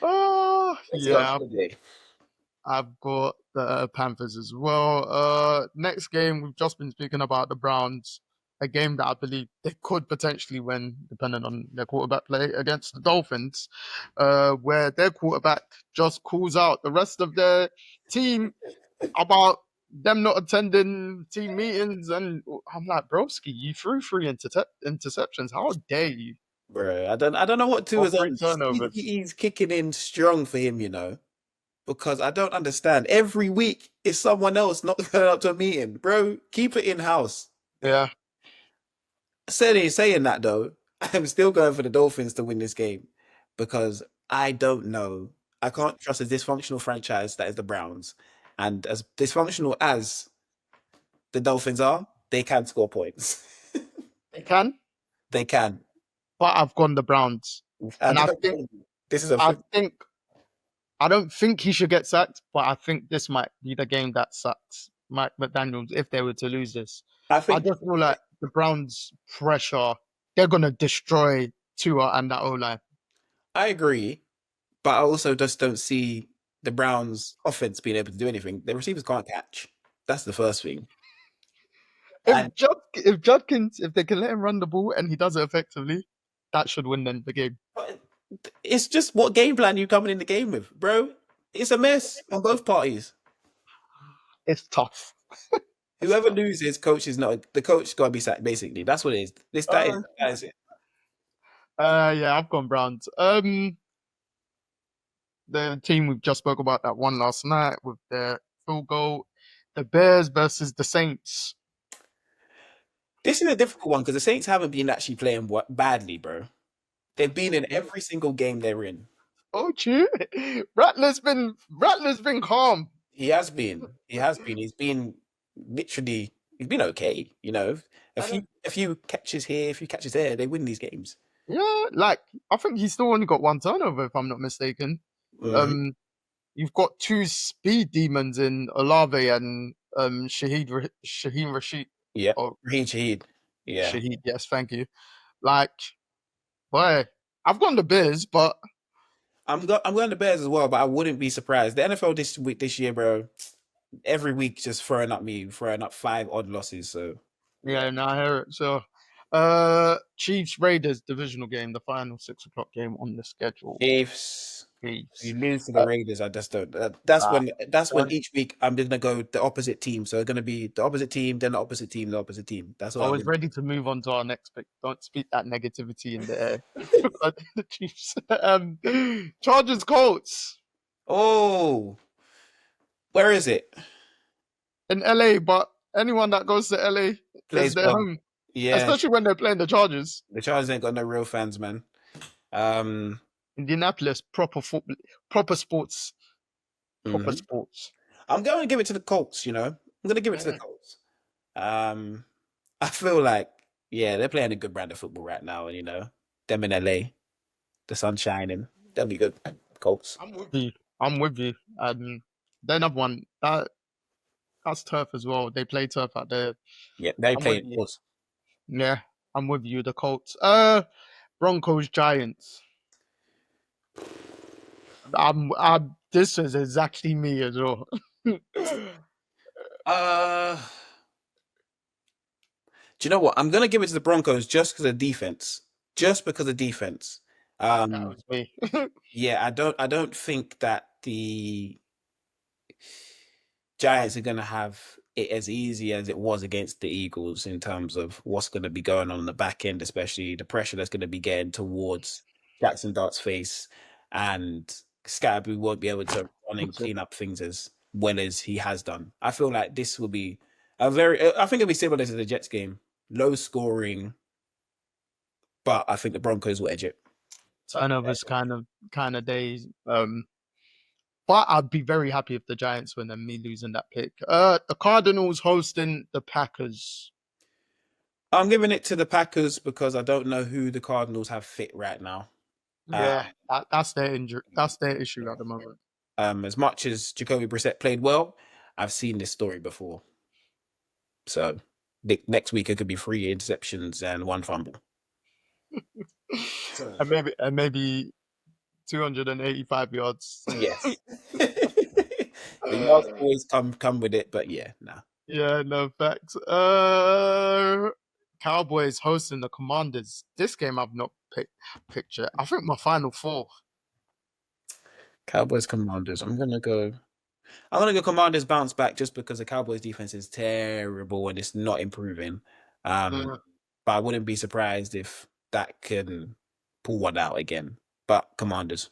Speaker 1: Oh,
Speaker 2: Let's go on
Speaker 1: yeah.
Speaker 2: holiday.
Speaker 1: I've got the Panthers as well. Next game, we've just been speaking about the Browns, a game that I believe they could potentially win, depending on their quarterback play against the Dolphins, where their quarterback just calls out the rest of their team about them not attending team meetings. And I'm like, broski, you threw 3 interceptions. How dare you?
Speaker 2: Bro, I don't know what two
Speaker 1: Or
Speaker 2: is
Speaker 1: three
Speaker 2: on.
Speaker 1: turnovers.
Speaker 2: He's kicking in strong for him, because I don't understand. Every week it's someone else not turning up to a meeting. Bro, keep it in house.
Speaker 1: Yeah.
Speaker 2: Saying that though, I'm still going for the Dolphins to win this game because I don't know. I can't trust a dysfunctional franchise that is the Browns. And as dysfunctional as the Dolphins are, they can score points.
Speaker 1: They can,
Speaker 2: They can.
Speaker 1: but I've gone the Browns. And
Speaker 2: And
Speaker 1: I think
Speaker 2: this is a
Speaker 1: I think I don't think he should get sacked, but I think this might be the game that sacks Mike McDaniels if they were to lose this.
Speaker 2: I
Speaker 1: I
Speaker 2: think
Speaker 1: just feel like the Browns' pressure, they're gonna destroy Tua and that O line.
Speaker 2: I agree, but I also just don't see the Browns offense being able to do anything. The receivers can't catch. That's the first thing. And
Speaker 1: If Judkins, if they can let him run the ball and he does it effectively, that should win them the game.
Speaker 2: but it's just what game plan you coming in the game with, bro. It's a mess on both parties.
Speaker 1: It's tough. It's
Speaker 2: Whoever
Speaker 1: tough.
Speaker 2: loses, coach is not the coach. Got to be sacked. Basically, that's what it is. That is it.
Speaker 1: Yeah, I've gone Browns. The team we've just spoke about that won last night with their field goal. The Bears versus the Saints.
Speaker 2: This is a difficult one because the Saints haven't been actually playing badly, bro. They've been in every single game they're in.
Speaker 1: Oh, true. Rattler's been calm.
Speaker 2: He has been. He has been. He's been literally. He's been okay. A
Speaker 1: I
Speaker 2: few
Speaker 1: don't,
Speaker 2: a few catches here, a few catches there. They win these games.
Speaker 1: yeah, like I think he's still only got 1 turnover if I'm not mistaken.
Speaker 2: Hmm.
Speaker 1: Um, you've got 2 speed demons in Olave and Shaheem Rashid
Speaker 2: Yeah,
Speaker 1: or
Speaker 2: Raheem Shaheed. Yeah,
Speaker 1: Shaheed. Yes, thank you. Like, boy, I've gone the Bears, but
Speaker 2: I'm going to Bears as well, but I wouldn't be surprised. The NFL this year, bro. Every week just throwing up 5 odd losses. So yeah,
Speaker 1: yeah, no, I hear it. So, Chiefs Raiders divisional game, the final 6 o'clock game on the schedule.
Speaker 2: Chiefs.
Speaker 1: Chiefs.
Speaker 2: You lose to the
Speaker 1: Uh,
Speaker 2: Raiders, I just don't.
Speaker 1: uh,
Speaker 2: That's when
Speaker 1: um,
Speaker 2: each week I'm just gonna go the opposite team. So it's gonna be the opposite team, then the opposite team, the opposite team. That's
Speaker 1: I
Speaker 2: what I'm
Speaker 1: was
Speaker 2: gonna.
Speaker 1: ready to move on to our next pick. Don't speak that negativity in the air. But the Chiefs. Chargers Colts
Speaker 2: Oh, where is it?
Speaker 1: in LA, but Anyone that goes to LA is
Speaker 2: Plays
Speaker 1: their
Speaker 2: well.
Speaker 1: home,
Speaker 2: Yeah,
Speaker 1: especially when they're playing the Chargers.
Speaker 2: the Chargers ain't got no real fans, man. Um,
Speaker 1: Indianapolis, proper football, proper sports, proper
Speaker 2: mhm.
Speaker 1: sports.
Speaker 2: I'm going to give it to the Colts. I'm going to give it to the
Speaker 1: Mm.
Speaker 2: Colts. Um, I feel like, yeah, they're playing a good brand of football right now, and them in LA, the sun's shining. They'll be good. Colts.
Speaker 1: I'm with you. I'm with you. Then another one that's turf as well. They play turf out there.
Speaker 2: Yeah, they
Speaker 1: I'm
Speaker 2: play
Speaker 1: with
Speaker 2: in
Speaker 1: you.
Speaker 2: Colts.
Speaker 1: Yeah, I'm with you. The Colts. Broncos, Giants. This is exactly me as well.
Speaker 2: Uh, do you know what? I'm gonna give it to the Broncos just because of defense. Just because of defense.
Speaker 1: That
Speaker 2: Um,
Speaker 1: was me.
Speaker 2: yeah, I don't think that the Giants are gonna have it as easy as it was against the Eagles in terms of what's gonna be going on the back end, especially the pressure that's gonna be getting towards Jackson Dart's face, and Scabby won't be able to run and clean up things as well as he has done. I feel like this will be I think it'll be similar to the Jets game, low scoring, but I think the Broncos will edge it.
Speaker 1: Turnovers kind of days. But I'd be very happy if the Giants win and me losing that pick. The Cardinals hosting the Packers.
Speaker 2: I'm giving it to the Packers because I don't know who the Cardinals have fit right now. Um,
Speaker 1: Yeah, that's their injury. That's their issue at the moment.
Speaker 2: as much as Jacoby Brissett played well, I've seen this story before. So next week it could be 3 interceptions and 1 fumble. So
Speaker 1: and maybe 285 yards.
Speaker 2: yes, the yards always come with it, but yeah, nah.
Speaker 1: Yeah, no facts. Cowboys hosting the Commanders. This game I've not picture. I think my final four.
Speaker 2: Cowboys Commanders. I'm gonna go Commanders bounce back just because the Cowboys defense is terrible and it's not improving. Um,
Speaker 1: Mm,
Speaker 2: but I wouldn't be surprised if that can pull one out again. But Commanders.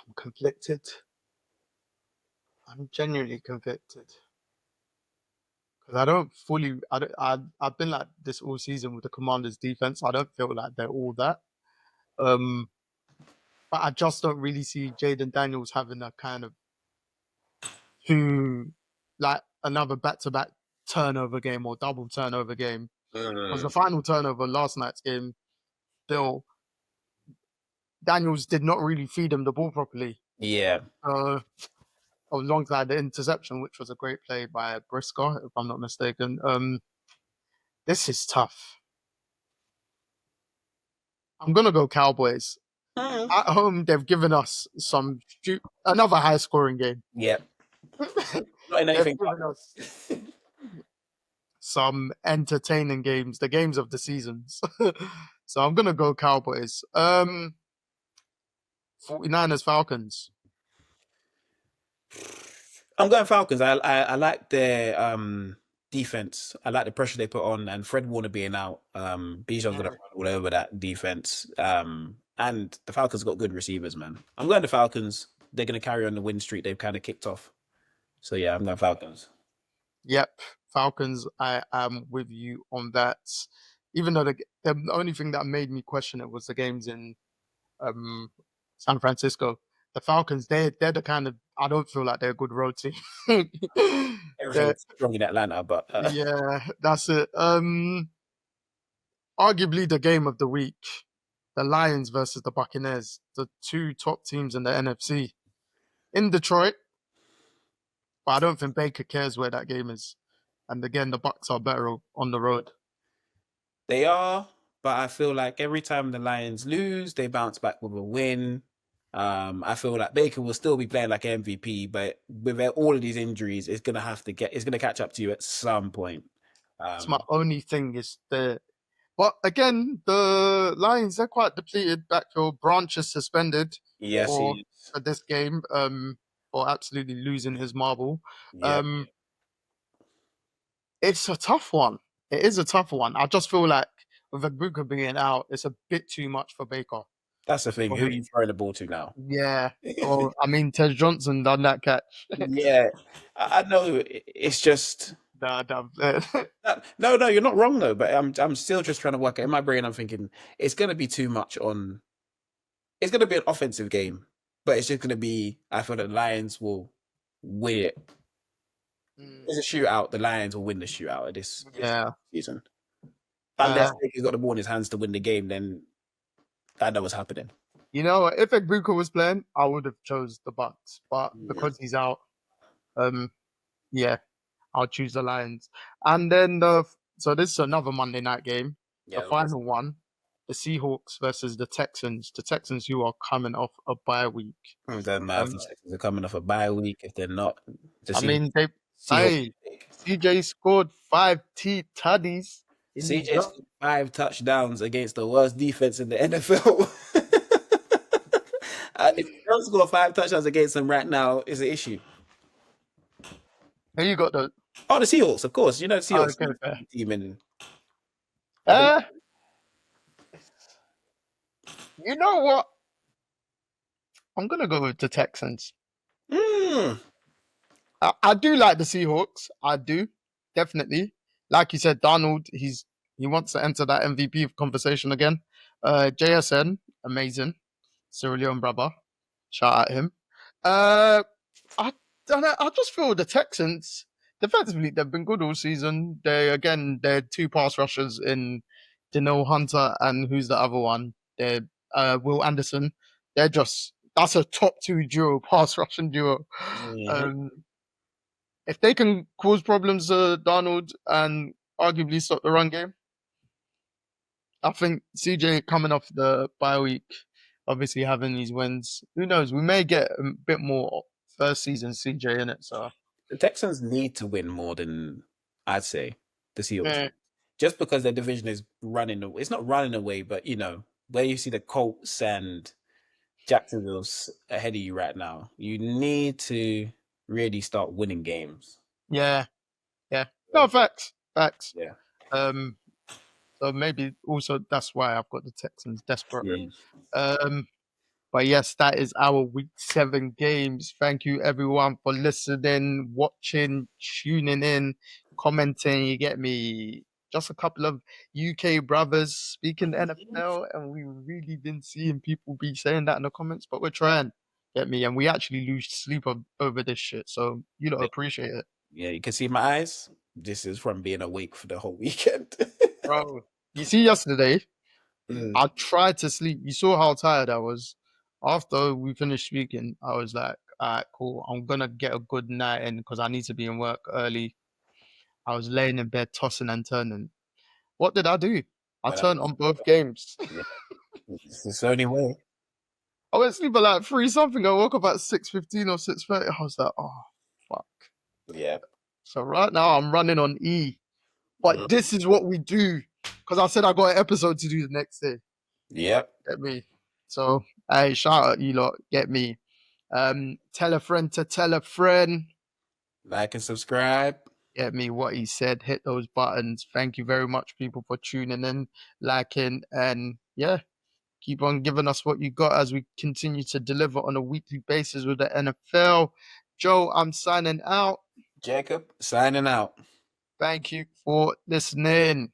Speaker 1: I'm conflicted. I'm genuinely conflicted because I don't fully. I've been like this all season with the Commanders' defense. I don't feel like they're all that. Um, but I just don't really see Jaden Daniels having a kind of two, like another back-to-back turnover game or double turnover game. Because the final turnover last night's game, Bill Daniels did not really feed him the ball properly.
Speaker 2: Yeah.
Speaker 1: Uh, alongside the interception, which was a great play by Briscoe, if I'm not mistaken. This is tough. I'm gonna go Cowboys.
Speaker 2: Mm.
Speaker 1: At home, they've given us another high-scoring game.
Speaker 2: Yeah. Not in
Speaker 1: They've
Speaker 2: anything
Speaker 1: given us some entertaining games, the games of the seasons. So I'm gonna go Cowboys. 49ers Falcons.
Speaker 2: I'm going Falcons. I like their defense. I like the pressure they put on, and Fred Warner being out. Bijan's gonna run all over that defense. And the Falcons got good receivers, man. I'm going to Falcons. They're gonna carry on the win streak they've kind of kicked off. So yeah, I'm going Falcons.
Speaker 1: Yep, Falcons. I am with you on that. Even though the only thing that made me question it was the games in um, San Francisco. The Falcons, they're the kind of I don't feel like they're a good road team. They're,
Speaker 2: Everything's strong in Atlanta, but
Speaker 1: yeah, that's it. Arguably the game of the week, the Lions versus the Buccaneers, the two top teams in the NFC in Detroit. But I don't think Baker cares where that game is. And again, the Bucs are better on the road.
Speaker 2: they are. But I feel like every time the Lions lose, they bounce back with a win. I feel like Baker will still be playing like MVP, but with all of these injuries, it's gonna catch up to you at some point.
Speaker 1: It's my
Speaker 2: Um,
Speaker 1: only thing is the. But again, the Lions they're quite depleted. Backfield Branch is suspended
Speaker 2: yes,
Speaker 1: for
Speaker 2: he is.
Speaker 1: this game. For absolutely losing his marble.
Speaker 2: Yeah.
Speaker 1: Um, it's a tough one. It is a tough one. I just feel like with Abuka being out, it's a bit too much for Baker.
Speaker 2: That's the thing. Who are you throwing the ball to now?
Speaker 1: Yeah. Oh, I mean, Ted Johnson done that catch.
Speaker 2: Yeah, I know. It's just
Speaker 1: Nah, nah,
Speaker 2: no. You're not wrong though. But I'm still just trying to work it in my brain. I'm thinking it's gonna be too much on. It's gonna be an offensive game, but it's just gonna be. I feel the Lions will win it.
Speaker 1: Mm,
Speaker 2: It's a shootout. The Lions will win the shootout of this
Speaker 1: yeah.
Speaker 2: season.
Speaker 1: Uh,
Speaker 2: Unless he's got the ball in his hands to win the game, then I know what's happening.
Speaker 1: you know, if Egbuka was playing, I would have chose the Bucks, but
Speaker 2: Yeah,
Speaker 1: because he's out, um, yeah, I'll choose the Lions. And then so this is another Monday night game, the
Speaker 2: yeah.
Speaker 1: final one, the Seahawks versus the Texans. The Texans who are coming off a bye week.
Speaker 2: It doesn't matter if
Speaker 1: Um,
Speaker 2: the Texans are coming off a bye week. If they're not, the
Speaker 1: I mean, they,
Speaker 2: Seahawks.
Speaker 1: hey, CJ scored 5 tuddies in the
Speaker 2: CJ
Speaker 1: jump.
Speaker 2: scored 5 touchdowns against the worst defense in the NFL. If you don't score 5 touchdowns against them right now, is an issue.
Speaker 1: Who you got the?
Speaker 2: Oh, the Seahawks, of course. You know, the
Speaker 1: Oh,
Speaker 2: Seahawks
Speaker 1: okay, fair.
Speaker 2: team, and I think
Speaker 1: Uh, you know what? I'm gonna go with the Texans.
Speaker 2: mm,
Speaker 1: I do like the Seahawks. I do definitely. Like you said, Donald. He wants to enter that MVP conversation again. JSN, amazing. Sierra Leone brother. Shout out him. Uh, I don't know. I just feel the Texans defensively they've been good all season. They're two pass rushers in Daniel Hunter and who's the other one? They're Will Anderson. That's a top two duo, pass rushing duo.
Speaker 2: mhm.
Speaker 1: Um, if they can cause problems to Donald and arguably stop the run game, I think CJ coming off the bye week, obviously having these wins, who knows? We may get a bit more first season CJ in it. So
Speaker 2: The Texans need to win more than I'd say the Seahawks.
Speaker 1: yeah,
Speaker 2: Just because their division is running away. It's not running away, but where you see the Colts and Jacksonville's ahead of you right now, you need to really start winning games.
Speaker 1: yeah, yeah. No facts, facts.
Speaker 2: Yeah.
Speaker 1: Um, so maybe also that's why I've got the Texans desperate.
Speaker 2: Yeah.
Speaker 1: But yes, that is our week 7 games. Thank you everyone for listening, watching, tuning in, commenting. You get me? Just a couple of UK brothers speaking NFL, and we've really been seeing people be saying that in the comments, but we're trying. Get me? And we actually lose sleep over this shit. So you don't appreciate it.
Speaker 2: Yeah, you can see my eyes. This is from being awake for the whole weekend.
Speaker 1: Bro, you see yesterday,
Speaker 2: Mm.
Speaker 1: I tried to sleep. You saw how tired I was. After we finished speaking, I was like, all right, cool. I'm gonna get a good night in because I need to be in work early. I was laying in bed, tossing and turning. What did I do? I
Speaker 2: Well,
Speaker 1: turned on both games.
Speaker 2: yeah, it's the only way.
Speaker 1: I went to sleep at like 3 something. I woke up at 6:15 or 6:30. I was like, oh fuck.
Speaker 2: Yeah.
Speaker 1: So right now I'm running on E. But this is what we do. Because I said I got an episode to do the next day.
Speaker 2: Yep.
Speaker 1: Get me? So hey, shout out you lot, get me. Tell a friend to tell a friend.
Speaker 2: Like and subscribe.
Speaker 1: Get me what he said. Hit those buttons. Thank you very much, people, for tuning in, liking, and yeah, keep on giving us what you got as we continue to deliver on a weekly basis with the NFL. Joe, I'm signing out.
Speaker 2: Jacob signing out.
Speaker 1: Thank you for listening.